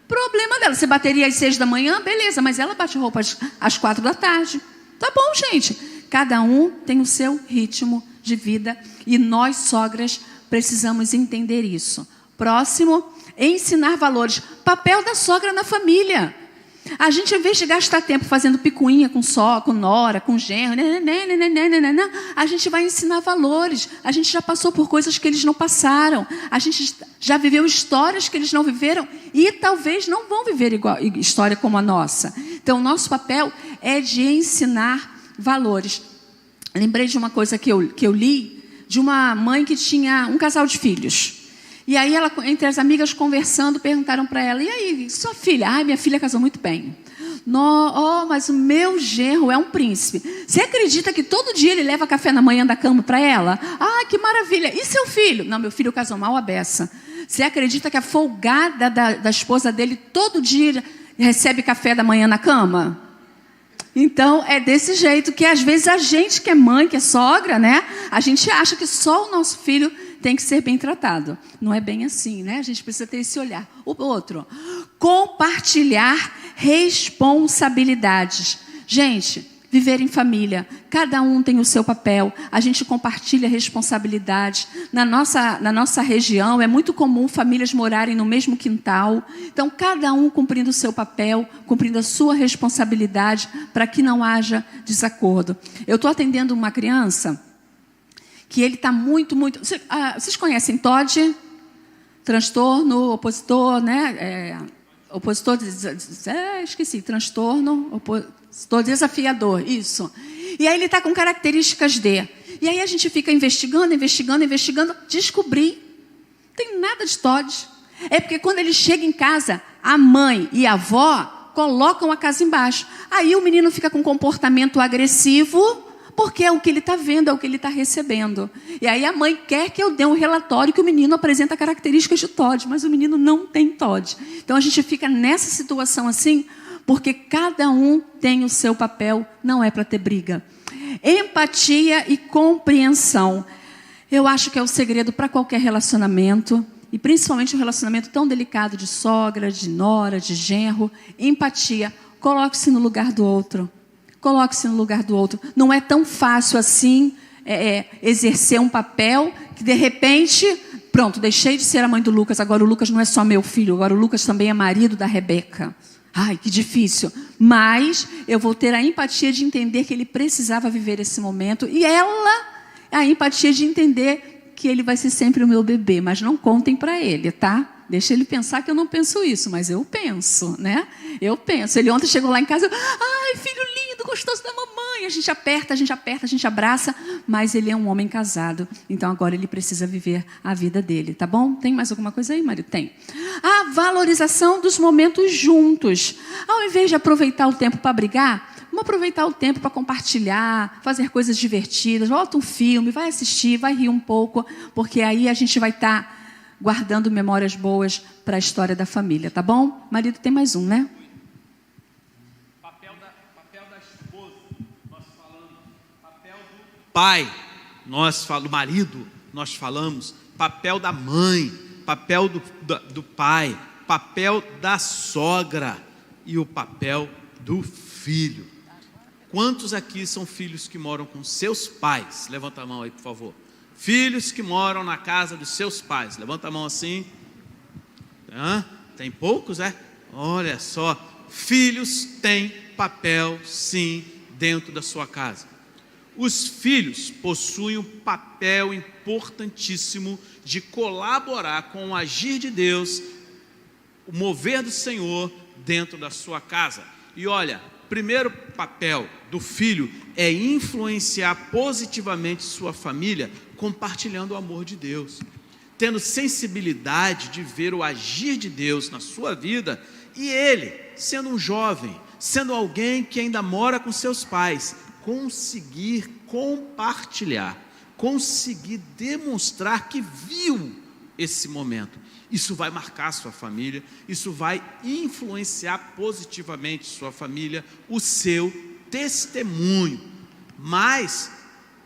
Problema dela. Se bateria às 6 da manhã, beleza, mas ela bate roupa às 4 da tarde. Tá bom, gente. Cada um tem o seu ritmo de vida e nós, sogras, precisamos entender isso. Próximo, ensinar valores. Papel da sogra na família. A gente, em vez de gastar tempo fazendo picuinha com nora, com genro, a gente vai ensinar valores. A gente já passou por coisas que eles não passaram. A gente já viveu histórias que eles não viveram e talvez não vão viver história como a nossa. Então, o nosso papel é de ensinar valores. Lembrei de uma coisa que eu li, de uma mãe que tinha um casal de filhos. E aí, entre as amigas conversando, perguntaram para ela: e aí, sua filha? Minha filha casou muito bem. Mas o meu genro é um príncipe. Você acredita que todo dia ele leva café na manhã da cama para ela? Que maravilha. E seu filho? Não, meu filho casou mal a beça. Você acredita que a folgada da esposa dele todo dia recebe café da manhã na cama? Então, é desse jeito que às vezes a gente que é mãe, que é sogra, né? A gente acha que só o nosso filho tem que ser bem tratado. Não é bem assim, né? A gente precisa ter esse olhar. O outro, compartilhar responsabilidades. Gente, viver em família. Cada um tem o seu papel, a gente compartilha responsabilidades. Na nossa região é muito comum famílias morarem no mesmo quintal. Então, cada um cumprindo o seu papel, cumprindo a sua responsabilidade para que não haja desacordo. Eu estou atendendo uma criança que ele está muito... Vocês conhecem TOD? Transtorno, opositor, né? Opositor, esqueci, transtorno, opositor desafiador, isso. E aí ele está com características D. E aí a gente fica investigando, descobri, não tem nada de TOD. É porque quando ele chega em casa, a mãe e a avó colocam a casa embaixo. Aí o menino fica com comportamento agressivo, porque é o que ele está vendo, é o que ele está recebendo. E aí a mãe quer que eu dê um relatório que o menino apresenta características de TOD, mas o menino não tem TOD. Então a gente fica nessa situação assim, porque cada um tem o seu papel, não é para ter briga. Empatia e compreensão. Eu acho que é o segredo para qualquer relacionamento, e principalmente um relacionamento tão delicado de sogra, de nora, de genro. Empatia. Coloque-se no lugar do outro. Coloque-se no lugar do outro. Não é tão fácil assim exercer um papel que, de repente, pronto, deixei de ser a mãe do Lucas, agora o Lucas não é só meu filho, agora o Lucas também é marido da Rebeca. Ai, que difícil. Mas eu vou ter a empatia de entender que ele precisava viver esse momento, e ela, a empatia de entender que ele vai ser sempre o meu bebê, mas não contem para ele, tá? Deixa ele pensar que eu não penso isso, mas eu penso, né? Eu penso. Ele ontem chegou lá em casa, ai, filho lindo, gostoso da mamãe. A gente aperta, a gente abraça, mas ele é um homem casado. Então agora ele precisa viver a vida dele, tá bom? Tem mais alguma coisa aí, marido? Tem. A valorização dos momentos juntos. Ao invés de aproveitar o tempo para brigar, vamos aproveitar o tempo para compartilhar, fazer coisas divertidas. Volta um filme, vai assistir, vai rir um pouco, porque aí a gente vai estar guardando memórias boas para a história da família, tá bom? Marido, tem mais um, né? Papel da esposa, nós falamos. Papel do pai, do marido, nós falamos. Papel da mãe, papel do pai, papel da sogra e o papel do filho. Quantos aqui são filhos que moram com seus pais? Levanta a mão aí, por favor. Filhos que moram na casa dos seus pais. Levanta a mão assim. Tem poucos, é? Olha só. Filhos têm papel, sim, dentro da sua casa. Os filhos possuem um papel importantíssimo de colaborar com o agir de Deus, o mover do Senhor dentro da sua casa. E olha, primeiro papel do filho é influenciar positivamente sua família, compartilhando o amor de Deus, tendo sensibilidade de ver o agir de Deus na sua vida, e ele, sendo um jovem, sendo alguém que ainda mora com seus pais, conseguir compartilhar, conseguir demonstrar que viu esse momento. Isso vai marcar sua família, isso vai influenciar positivamente sua família, o seu testemunho. Mas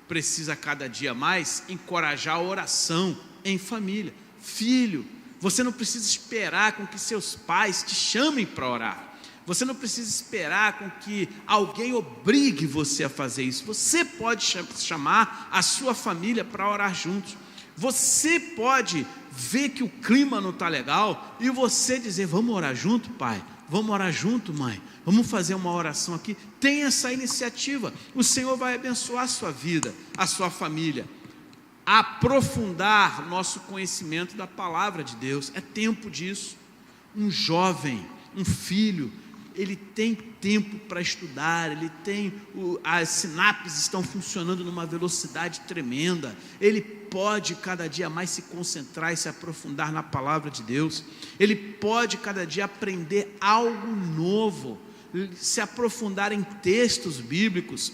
precisa cada dia mais encorajar a oração em família. Filho, você não precisa esperar com que seus pais te chamem para orar. Você não precisa esperar com que alguém obrigue você a fazer isso. Você pode chamar a sua família para orar juntos. Você pode ver que o clima não está legal e você dizer, vamos orar junto, pai? Vamos orar junto, mãe? Vamos fazer uma oração aqui? Tem essa iniciativa. O Senhor vai abençoar a sua vida, a sua família. Aprofundar nosso conhecimento da palavra de Deus. É tempo disso. Um jovem, um filho, ele tem tempo para estudar, as sinapses estão funcionando numa velocidade tremenda, ele pode cada dia mais se concentrar e se aprofundar na palavra de Deus, ele pode cada dia aprender algo novo, se aprofundar em textos bíblicos,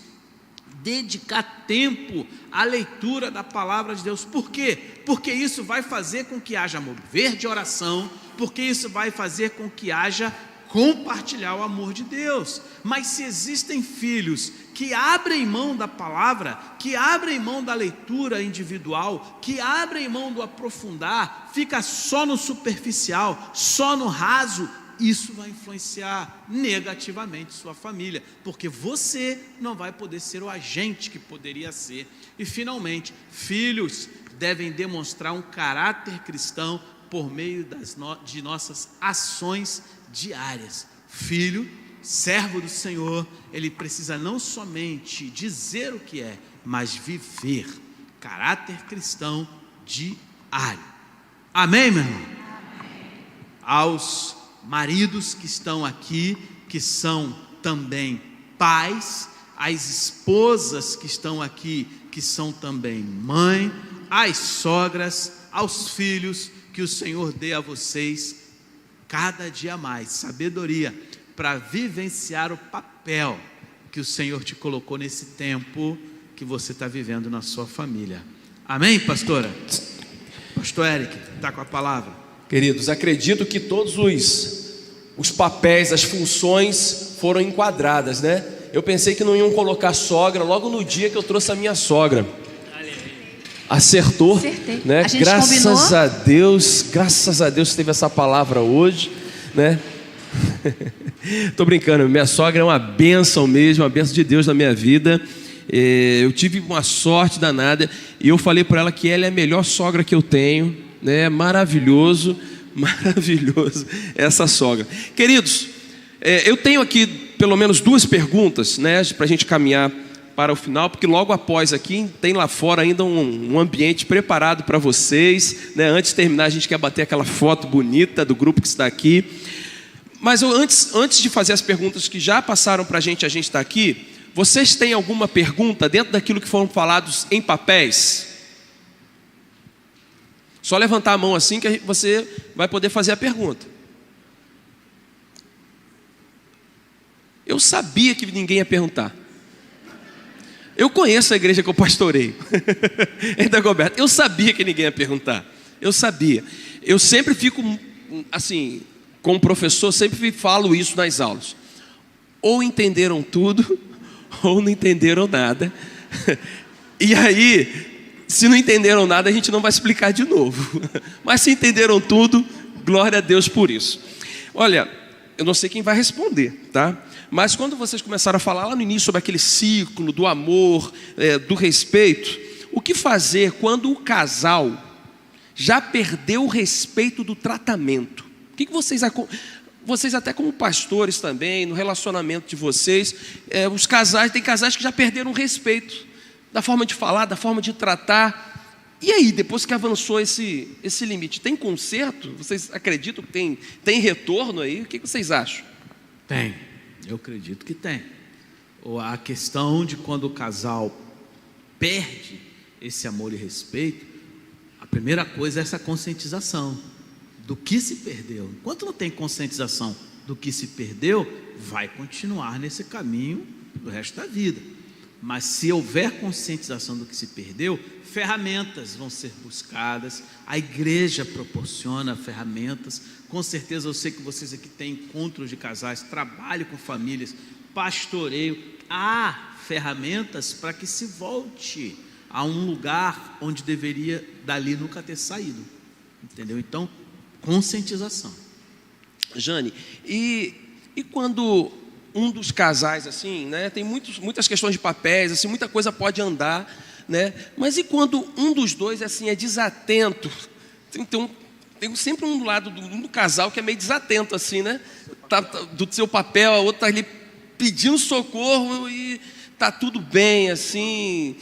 dedicar tempo à leitura da palavra de Deus. Por quê? Porque isso vai fazer com que haja mover de oração, porque isso vai fazer com que haja compartilhar o amor de Deus. Mas se existem filhos que abrem mão da palavra, que abrem mão da leitura individual, que abrem mão do aprofundar, fica só no superficial, só no raso, isso vai influenciar negativamente sua família, porque você não vai poder ser o agente que poderia ser. E finalmente, filhos devem demonstrar um caráter cristão por meio de nossas ações diárias. Filho, servo do Senhor, ele precisa não somente dizer o que é, mas viver caráter cristão diário. Amém, meu irmão? Aos maridos que estão aqui, que são também pais, as esposas que estão aqui, que são também mãe, as sogras, aos filhos, que o Senhor dê a vocês cada dia mais sabedoria para vivenciar o papel que o Senhor te colocou nesse tempo que você está vivendo na sua família. Amém, pastora? Pastor Eric, está com a palavra. Queridos, acredito que todos os papéis, as funções foram enquadradas, né? Eu pensei que não iam colocar sogra logo no dia que eu trouxe a minha sogra. Acertou, né? A gente combinou. Graças a Deus teve essa palavra hoje, né? Tô brincando, minha sogra é uma bênção mesmo, uma bênção de Deus na minha vida. Eu tive uma sorte danada e eu falei para ela que ela é a melhor sogra que eu tenho, né? Maravilhoso essa sogra. Queridos, eu tenho aqui pelo menos 2 perguntas, né, para a gente caminhar para o final, porque logo após aqui tem lá fora ainda um ambiente preparado para vocês, né? Antes de terminar a gente quer bater aquela foto bonita do grupo que está aqui. Mas antes de fazer as perguntas que já passaram para a gente está aqui, vocês têm alguma pergunta dentro daquilo que foram falados em papéis? Só levantar a mão assim que você vai poder fazer a pergunta. Eu sabia que ninguém ia perguntar. Eu conheço a igreja que eu pastoreio. Ainda Roberto, eu sabia que ninguém ia perguntar. Eu sabia. Eu sempre fico assim, como professor, sempre falo isso nas aulas. Ou entenderam tudo, ou não entenderam nada. E aí, se não entenderam nada, a gente não vai explicar de novo. Mas se entenderam tudo, glória a Deus por isso. Olha, eu não sei quem vai responder, tá? Mas quando vocês começaram a falar lá no início sobre aquele ciclo do amor, do respeito, o que fazer quando o casal já perdeu o respeito do tratamento? O que vocês até como pastores também, no relacionamento de vocês, tem casais que já perderam o respeito da forma de falar, da forma de tratar. E aí, depois que avançou esse limite, tem conserto? Vocês acreditam que tem retorno aí? O que vocês acham? Tem. Eu acredito que tem. A questão de quando o casal perde esse amor e respeito, a primeira coisa é essa conscientização do que se perdeu. Enquanto não tem conscientização do que se perdeu, vai continuar nesse caminho do resto da vida. Mas se houver conscientização do que se perdeu, ferramentas vão ser buscadas, a igreja proporciona ferramentas. Com certeza eu sei que vocês aqui têm encontros de casais, trabalho com famílias, pastoreio. Há ferramentas para que se volte a um lugar onde deveria dali nunca ter saído. Entendeu? Então, conscientização. Jane, e quando um dos casais, assim, né, tem muitas questões de papéis, assim, muita coisa pode andar, né? Mas e quando um dos dois, assim, é desatento? Tem sempre um lado do casal que é meio desatento, assim, né? Tá do seu papel, a outra tá ali pedindo socorro e tá tudo bem, assim.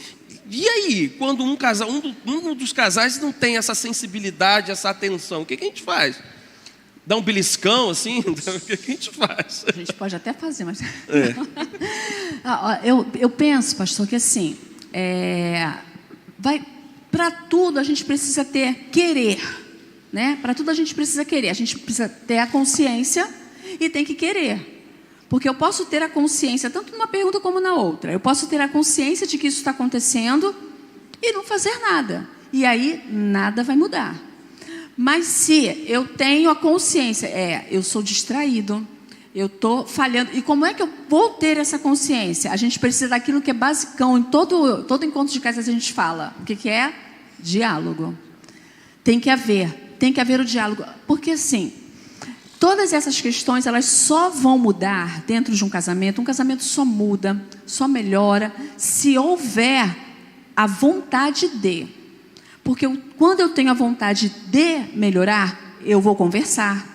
E aí, quando um dos casais não tem essa sensibilidade, essa atenção, o que a gente faz? Dá um beliscão, assim? O que a gente faz? A gente pode até fazer, mas... Eu penso, pastor, que assim, para tudo a gente precisa querer, né? Para tudo a gente precisa querer. A gente precisa ter a consciência e tem que querer. Porque eu posso ter a consciência, tanto numa pergunta como na outra. Eu posso ter a consciência de que isso está acontecendo e não fazer nada. E aí, nada vai mudar. Mas se eu tenho a consciência, eu sou distraído, eu estou falhando. E como é que eu vou ter essa consciência? A gente precisa daquilo que é basicão. Em todo encontro de casais a gente fala. O que é? Diálogo. Tem que haver o diálogo. Porque assim, Todas essas questões, elas só vão mudar dentro de um casamento. Um casamento só muda, só melhora, se houver a vontade de. Porque quando eu tenho a vontade de melhorar, eu vou conversar.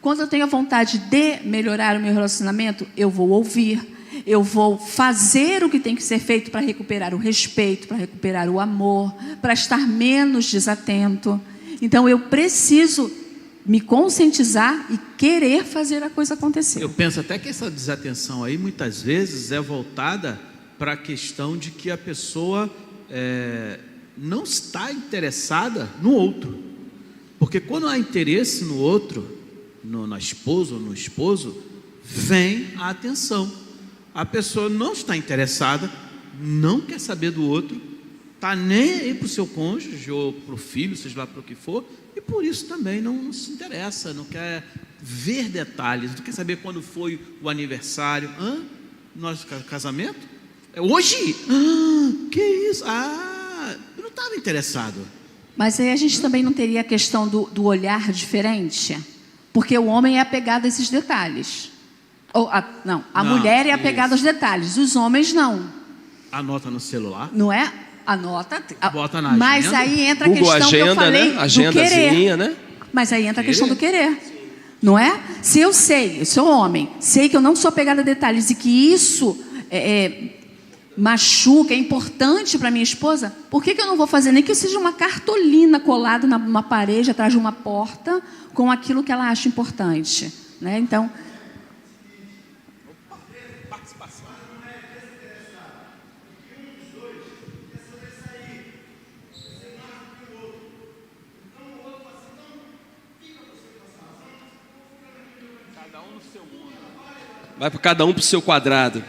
Quando eu tenho a vontade de melhorar o meu relacionamento, eu vou ouvir. Eu vou fazer o que tem que ser feito para recuperar o respeito, para recuperar o amor, para estar menos desatento. Então, eu preciso me conscientizar e querer fazer a coisa acontecer. Eu penso até que essa desatenção aí, muitas vezes, é voltada para a questão de que a pessoa não está interessada no outro. Porque quando há interesse no outro, na esposa ou no esposo, vem a atenção. A pessoa não está interessada, não quer saber do outro, está nem aí para o seu cônjuge ou para o filho, seja lá para o que for, e por isso também não se interessa, não quer ver detalhes, não quer saber quando foi o aniversário. Nosso casamento? É hoje? Que isso? Eu não estava interessado. Mas aí a gente também não teria a questão do olhar diferente? Porque o homem é apegado a esses detalhes. A mulher é apegada aos detalhes, os homens não. Anota no celular. Não é? Anota. Bota na mas agenda. aí entra a Google questão agenda, que eu falei, né? do querer. Né? Mas aí entra a questão do querer. Não é? Se eu sou homem, sei que eu não sou apegada a detalhes e que isso machuca, é importante para minha esposa, por que eu não vou fazer nem que seja uma cartolina colada numa parede, atrás de uma porta, com aquilo que ela acha importante? Né? Então... Vai para cada um para o seu quadrado.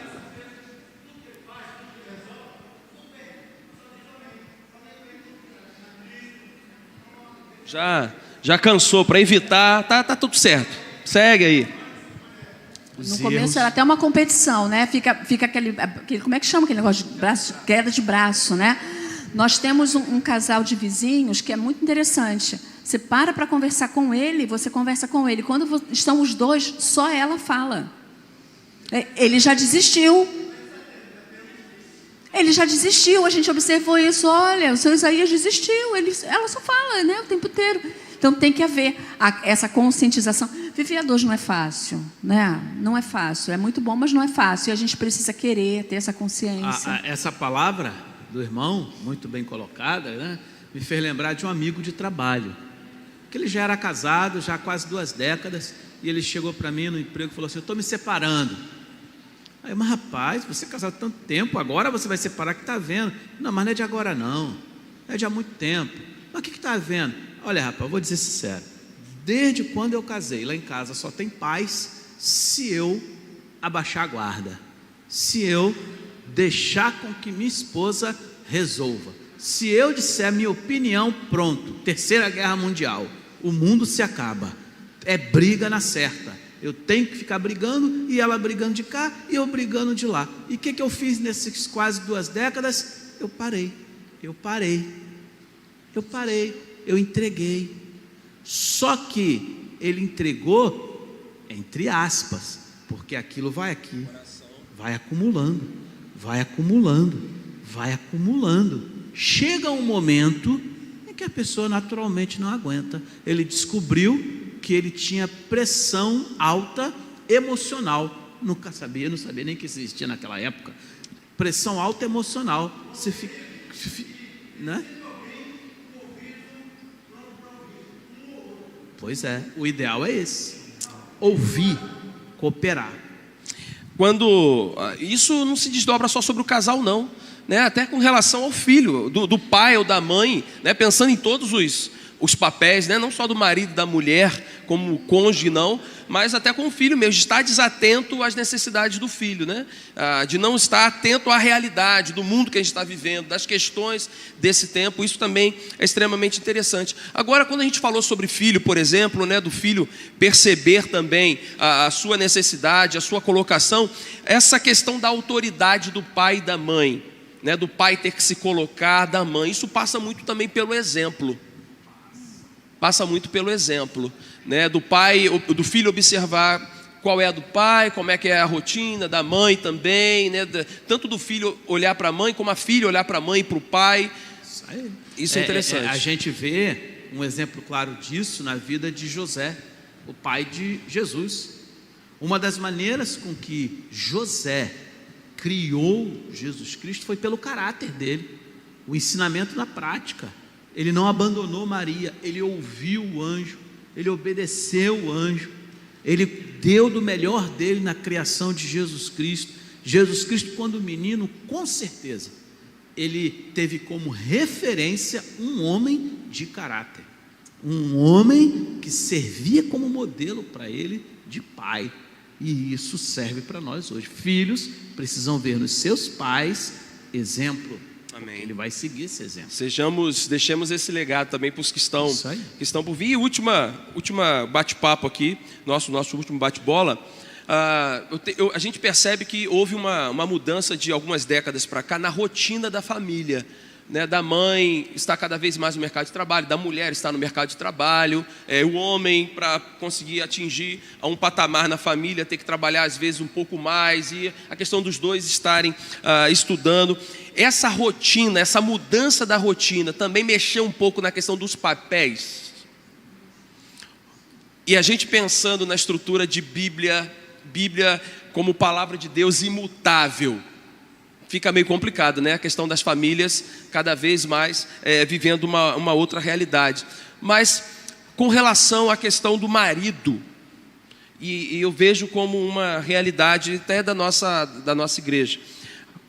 Já cansou, para evitar, tá tudo certo. Segue aí. No começo era até uma competição, né? Fica aquele, como é que chama aquele negócio de braço, queda de braço, né? Nós temos um casal de vizinhos que é muito interessante. Você para conversar com ele, você conversa com ele. Quando estão os dois, só ela fala. Ele já desistiu. A gente observou isso. Olha, o seu Isaías desistiu. Ela só fala, né, o tempo inteiro. Então tem que haver essa conscientização. Viver a dor não é fácil, né? Não é fácil. É muito bom, mas não é fácil. E a gente precisa querer ter essa consciência. Essa palavra do irmão, muito bem colocada, né, me fez lembrar de um amigo de trabalho. Que ele já era casado, já há quase 2 décadas, e ele chegou para mim no emprego e falou assim: eu estou me separando. Aí, mas rapaz, você é casado há tanto tempo, agora você vai separar, que está havendo? Não, mas não é de agora não, é de há muito tempo. Mas o que está havendo? Olha, rapaz, eu vou dizer sincero, desde quando eu casei, lá em casa só tem paz se eu abaixar a guarda, se eu deixar com que minha esposa resolva. Se eu disser a minha opinião, pronto, 3ª Guerra Mundial, o mundo se acaba. É briga na certa. Eu tenho que ficar brigando, e ela brigando de cá, e eu brigando de lá. E o que eu fiz nesses quase 2 décadas? Eu parei, eu entreguei. Só que ele entregou, entre aspas, porque aquilo vai aqui, vai acumulando. Chega um momento em que a pessoa naturalmente não aguenta. Ele descobriu que ele tinha pressão alta emocional. Nunca sabia, não sabia nem que existia naquela época. Pressão alta emocional. Você fica, né? Pois é, o ideal é esse: ouvir, cooperar. Quando isso não se desdobra só sobre o casal, não, né? Até com relação ao filho, do pai ou da mãe, né? Pensando em todos os papéis, né? Não só do marido e da mulher como cônjuge, não, mas até com o filho mesmo, de estar desatento às necessidades do filho, né? De não estar atento à realidade do mundo que a gente está vivendo, das questões desse tempo. Isso também é extremamente interessante. Agora, quando a gente falou sobre filho, por exemplo, né, do filho perceber também a sua necessidade, a sua colocação, essa questão da autoridade do pai e da mãe, né, do pai ter que se colocar, da mãe, isso passa muito também pelo exemplo. né? Do pai, do filho observar qual é a do pai, como é que é a rotina, da mãe também, né? Tanto do filho olhar para a mãe, como a filha olhar para a mãe e para o pai. Isso é interessante. A gente vê um exemplo claro disso na vida de José, o pai de Jesus. Uma das maneiras com que José criou Jesus Cristo foi pelo caráter dele, o ensinamento na prática. Ele não abandonou Maria, ele ouviu o anjo, ele obedeceu o anjo, ele deu do melhor dele na criação de Jesus Cristo. Jesus Cristo, quando menino, com certeza, ele teve como referência um homem de caráter, um homem que servia como modelo para ele de pai. E isso serve para nós hoje. Filhos precisam ver nos seus pais exemplo. Amém. Ele vai seguir esse exemplo. Deixemos esse legado também para os que estão por vir. E última bate-papo aqui, nosso último bate-bola. A gente percebe que houve uma mudança de algumas décadas para cá na rotina da família, né? Da mãe está cada vez mais no mercado de trabalho, da mulher está no mercado de trabalho, o homem, para conseguir atingir a um patamar na família, tem que trabalhar às vezes um pouco mais, e a questão dos dois estarem estudando. Essa rotina, essa mudança da rotina também mexeu um pouco na questão dos papéis. E a gente pensando na estrutura de Bíblia como palavra de Deus imutável, fica meio complicado, né? A questão das famílias cada vez mais vivendo uma outra realidade. Mas com relação à questão do marido, e eu vejo como uma realidade até da nossa igreja,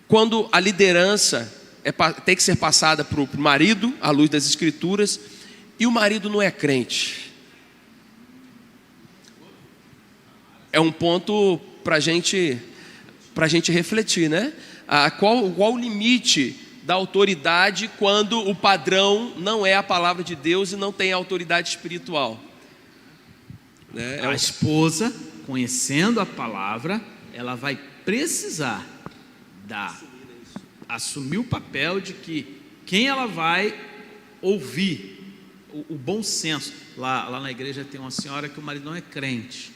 quando a liderança tem que ser passada para o marido, à luz das Escrituras, e o marido não é crente, é um ponto para a gente refletir, né? Qual o limite da autoridade quando o padrão não é a palavra de Deus e não tem autoridade espiritual, né? A esposa, conhecendo a palavra, ela vai precisar assumir o papel de que quem ela vai ouvir, o bom senso. Lá na igreja tem uma senhora que o marido não é crente,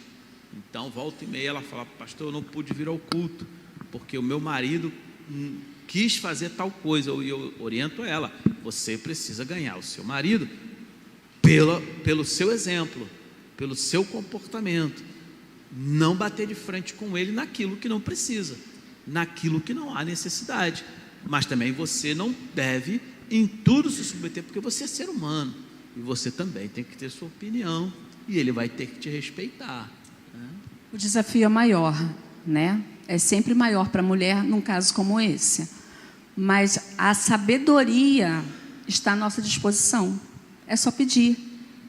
então volta e meia ela fala: pastor, eu não pude vir ao culto porque o meu marido quis fazer tal coisa. Eu oriento ela: você precisa ganhar o seu marido pelo seu exemplo, pelo seu comportamento, não bater de frente com ele naquilo que não precisa, naquilo que não há necessidade. Mas também você não deve em tudo se submeter, porque você é ser humano e você também tem que ter sua opinião, e ele vai ter que te respeitar, né? O desafio é maior, né? É sempre maior para a mulher num caso como esse, mas a sabedoria está à nossa disposição. É só pedir,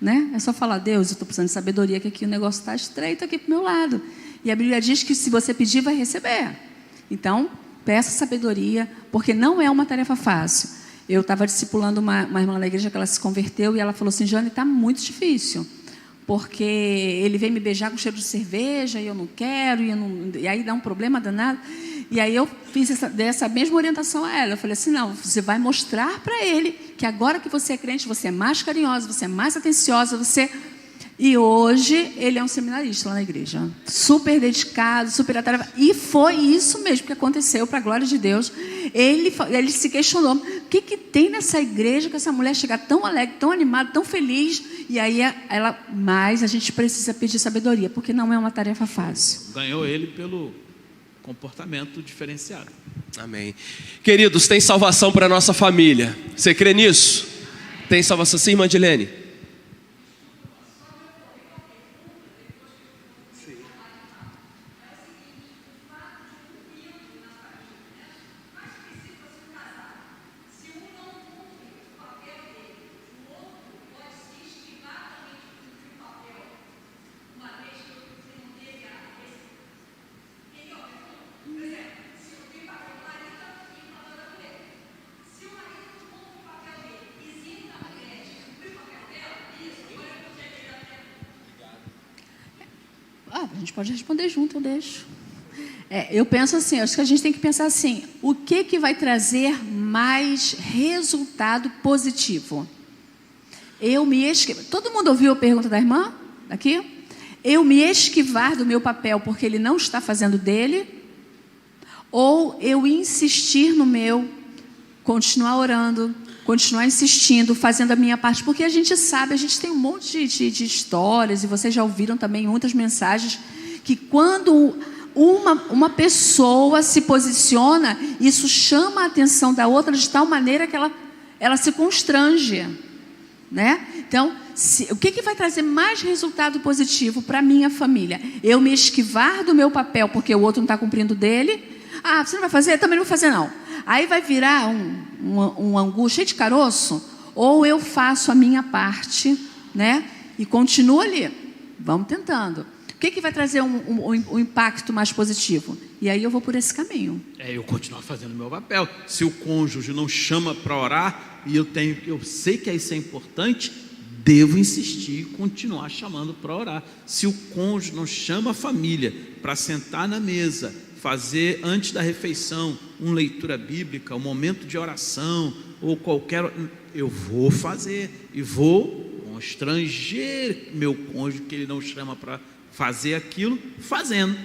né? É só falar: Deus, eu estou precisando de sabedoria, que aqui o negócio está estreito aqui para o meu lado. E a Bíblia diz que se você pedir, vai receber. Então, peça sabedoria, porque não é uma tarefa fácil. Eu estava discipulando uma irmã na igreja que ela se converteu, e ela falou assim: Jane, está muito difícil, porque ele vem me beijar com cheiro de cerveja e eu não quero, e aí dá um problema danado. E aí eu fiz essa mesma orientação a ela. Eu falei assim: não, você vai mostrar para ele que agora que você é crente, você é mais carinhosa, você é mais atenciosa, E hoje ele é um seminarista lá na igreja, super dedicado, super atarefado. E foi isso mesmo que aconteceu, para a glória de Deus. Ele se questionou: o que tem nessa igreja que essa mulher chega tão alegre, tão animada, tão feliz? E aí mas a gente precisa pedir sabedoria, porque não é uma tarefa fácil. Ganhou ele pelo comportamento diferenciado. Amém. Queridos, tem salvação para a nossa família. Você crê nisso? Tem salvação sim, irmã Dilene? A gente pode responder junto, eu deixo. Eu penso assim, acho que a gente tem que pensar assim: o que vai trazer mais resultado positivo? Todo mundo ouviu a pergunta da irmã? aqui. Eu me esquivar do meu papel porque ele não está fazendo dele, ou eu insistir no meu, continuar orando, continuar insistindo, fazendo a minha parte, porque a gente sabe, a gente tem um monte de histórias, e vocês já ouviram também muitas mensagens, que quando uma pessoa se posiciona, isso chama a atenção da outra de tal maneira que ela se constrange, né? Então, o que vai trazer mais resultado positivo para a minha família? Eu me esquivar do meu papel porque o outro não está cumprindo dele? Ah, você não vai fazer? Eu também não vou fazer, não. Aí vai virar um angu cheio de caroço? Ou eu faço a minha parte, né? E continuo ali. Vamos tentando. O que vai trazer um impacto mais positivo? E aí eu vou por esse caminho. Eu continuar fazendo o meu papel. Se o cônjuge não chama para orar, e eu sei que isso é importante, devo insistir e continuar chamando para orar. Se o cônjuge não chama a família para sentar na mesa, fazer antes da refeição uma leitura bíblica, um momento de oração, ou qualquer... Eu vou fazer e vou constranger meu cônjuge que ele não chama para fazer aquilo, fazendo.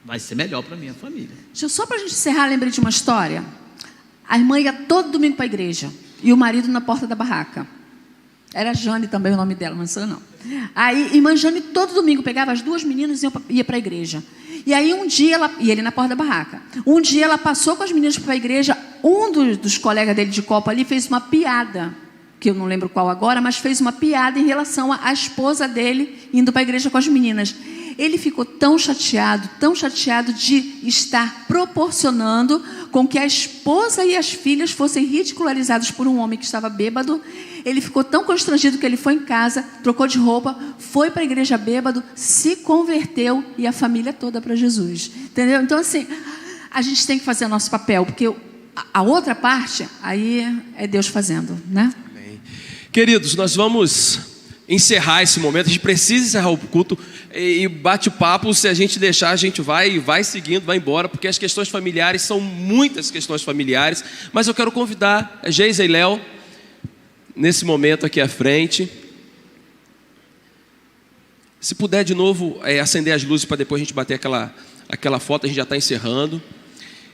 Vai ser melhor para a minha família. Só para a gente encerrar, lembrei de uma história. A irmã ia todo domingo para a igreja e o marido na porta da barraca. Era Jane também o nome dela, mas eu não. Aí, irmã Jane todo domingo pegava as duas meninas e ia para a igreja. E aí um dia, e ele na porta da barraca. Um dia ela passou com as meninas para a igreja, um dos colegas dele de copa ali fez uma piada, que eu não lembro qual agora, mas fez uma piada em relação à esposa dele indo para a igreja com as meninas. Ele ficou tão chateado de estar proporcionando com que a esposa e as filhas fossem ridicularizadas por um homem que estava bêbado. Ele ficou tão constrangido que ele foi em casa, trocou de roupa, foi para a igreja bêbado, se converteu e a família toda para Jesus. Entendeu? Então, assim, a gente tem que fazer o nosso papel, porque a outra parte, aí é Deus fazendo, né? Amém. Queridos, nós vamos encerrar esse momento, a gente precisa encerrar o culto, e bate-papo, se a gente deixar, a gente vai seguindo, vai embora, porque as questões familiares são muitas questões familiares, mas eu quero convidar a Geisa e Léo, nesse momento aqui à frente, se puder de novo acender as luzes para depois a gente bater aquela foto, a gente já está encerrando,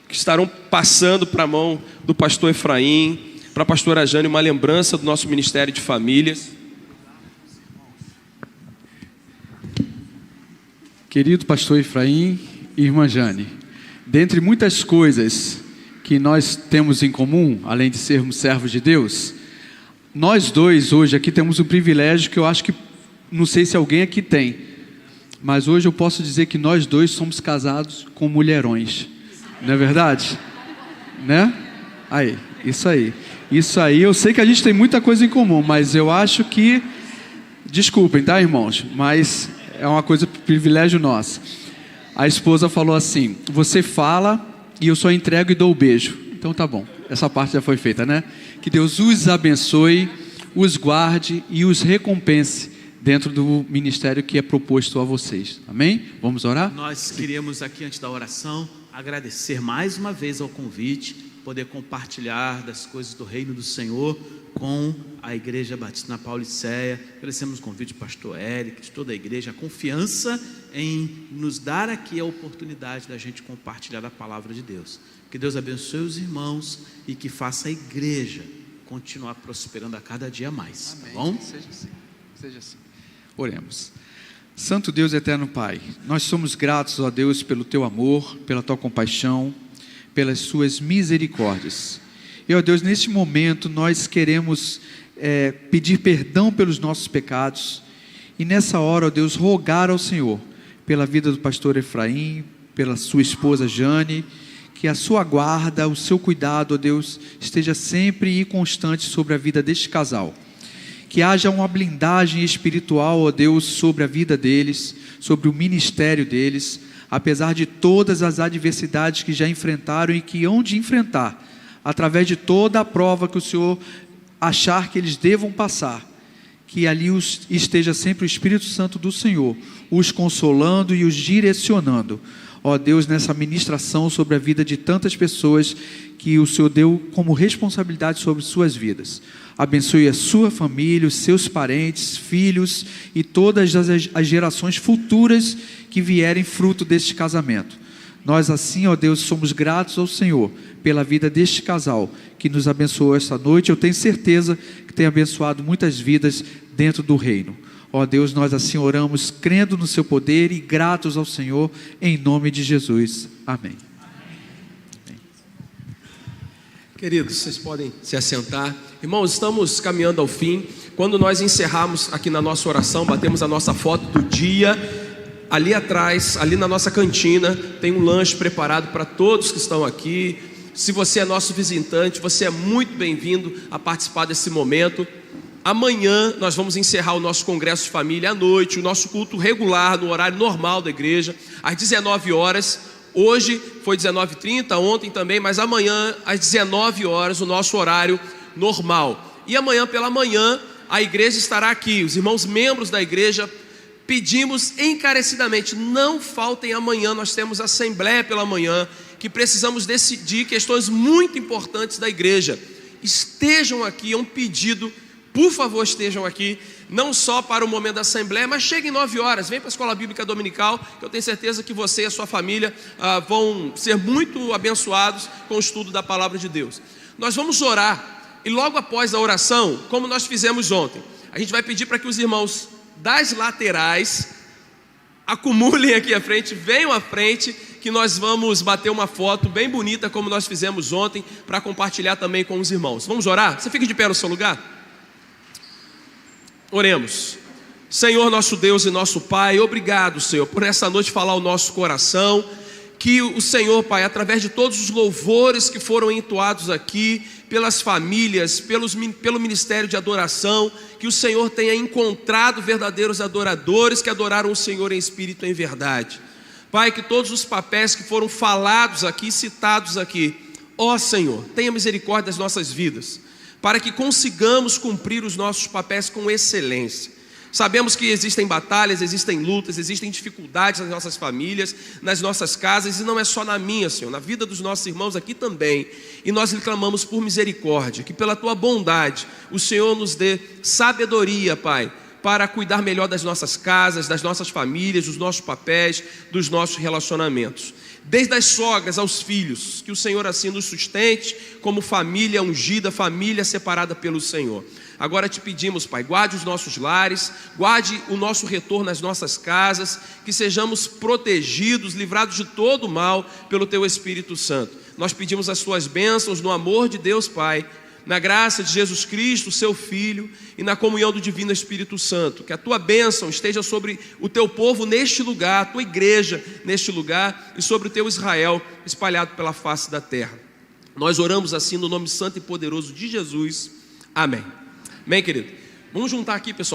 que estarão passando para a mão do pastor Efraim, para a pastora Jane, uma lembrança do nosso Ministério de Famílias. Querido pastor Efraim e irmã Jane, dentre muitas coisas que nós temos em comum, além de sermos servos de Deus, nós dois hoje aqui temos um privilégio que eu acho que, não sei se alguém aqui tem, mas hoje eu posso dizer que nós dois somos casados com mulherões, não é verdade? Né? Aí, isso aí, eu sei que a gente tem muita coisa em comum, mas eu acho que, desculpem, tá, irmãos, mas é uma coisa, privilégio nosso. A esposa falou assim: você fala e eu só entrego e dou o beijo. Então tá bom, essa parte já foi feita, né? Que Deus os abençoe, os guarde e os recompense dentro do ministério que é proposto a vocês. Amém? Vamos orar? Nós queríamos aqui, antes da oração, agradecer mais uma vez ao convite, poder compartilhar das coisas do reino do Senhor com a Igreja Batista na Pauliceia. Agradecemos o convite do pastor Eric, de toda a igreja, a confiança em nos dar aqui a oportunidade da gente compartilhar a palavra de Deus. Que Deus abençoe os irmãos e que faça a igreja continuar prosperando a cada dia mais. Amém. Tá bom? Seja assim. Oremos. Santo Deus e eterno Pai, nós somos gratos a Deus pelo Teu amor, pela Tua compaixão, pelas Suas misericórdias. E, ó Deus, neste momento nós queremos pedir perdão pelos nossos pecados e nessa hora, ó Deus, rogar ao Senhor pela vida do pastor Efraim, pela sua esposa Jane, que a sua guarda, o seu cuidado, ó Deus, esteja sempre e constante sobre a vida deste casal. Que haja uma blindagem espiritual, ó Deus, sobre a vida deles, sobre o ministério deles, apesar de todas as adversidades que já enfrentaram e que hão de enfrentar, através de toda a prova que o Senhor achar que eles devam passar, que ali esteja sempre o Espírito Santo do Senhor, os consolando e os direcionando. ó Deus, nessa ministração sobre a vida de tantas pessoas que o Senhor deu como responsabilidade sobre suas vidas. Abençoe a sua família, os seus parentes, filhos e todas as gerações futuras que vierem fruto deste casamento. Nós assim, ó Deus, somos gratos ao Senhor pela vida deste casal que nos abençoou esta noite. Eu tenho certeza que tem abençoado muitas vidas dentro do reino. Ó Deus, nós assim oramos, crendo no seu poder e gratos ao Senhor, em nome de Jesus. Amém. Queridos, vocês podem se assentar. Irmãos, estamos caminhando ao fim. Quando nós encerrarmos aqui na nossa oração, batemos a nossa foto do dia. Ali atrás, ali na nossa cantina, tem um lanche preparado para todos que estão aqui. Se você é nosso visitante, você é muito bem-vindo a participar desse momento. Amanhã nós vamos encerrar o nosso congresso de família à noite, o nosso culto regular, no horário normal da igreja, às 19 horas. Hoje foi 19h30, ontem também, mas amanhã às 19 horas, o nosso horário normal. E amanhã pela manhã, a igreja estará aqui, os irmãos membros da igreja. Pedimos encarecidamente, não faltem amanhã, nós temos assembleia pela manhã, que precisamos decidir questões muito importantes da igreja. Estejam aqui, é um pedido, por favor estejam aqui, não só para o momento da assembleia, mas cheguem 9 horas, vem para a Escola Bíblica Dominical, que eu tenho certeza que você e a sua família vão ser muito abençoados com o estudo da Palavra de Deus. Nós vamos orar, e logo após a oração, como nós fizemos ontem, a gente vai pedir para que os irmãos das laterais acumulem aqui à frente, venham à frente, que nós vamos bater uma foto bem bonita como nós fizemos ontem, para compartilhar também com os irmãos. Vamos orar? Você fica de pé no seu lugar? Oremos. Senhor nosso Deus e nosso Pai, obrigado, Senhor, por essa noite falar ao nosso coração. Que o Senhor, Pai, através de todos os louvores que foram entoados aqui, pelas famílias, pelo ministério de adoração, que o Senhor tenha encontrado verdadeiros adoradores que adoraram o Senhor em espírito e em verdade. Pai, que todos os papéis que foram falados aqui, citados aqui, ó Senhor, tenha misericórdia das nossas vidas, para que consigamos cumprir os nossos papéis com excelência. Sabemos que existem batalhas, existem lutas, existem dificuldades nas nossas famílias, nas nossas casas, e não é só na minha, Senhor, na vida dos nossos irmãos aqui também. E nós lhe clamamos por misericórdia, que pela Tua bondade o Senhor nos dê sabedoria, Pai, para cuidar melhor das nossas casas, das nossas famílias, dos nossos papéis, dos nossos relacionamentos. Desde as sogras aos filhos, que o Senhor assim nos sustente como família ungida, família separada pelo Senhor. Agora te pedimos, Pai, guarde os nossos lares, guarde o nosso retorno às nossas casas, que sejamos protegidos, livrados de todo mal pelo Teu Espírito Santo. Nós pedimos as Tuas bênçãos no amor de Deus Pai, na graça de Jesus Cristo, Seu Filho, e na comunhão do Divino Espírito Santo. Que a Tua bênção esteja sobre o Teu povo neste lugar, a Tua igreja neste lugar, e sobre o Teu Israel espalhado pela face da terra. Nós oramos assim no nome santo e poderoso de Jesus. Amém. Amém, querido? Vamos juntar aqui, pessoal.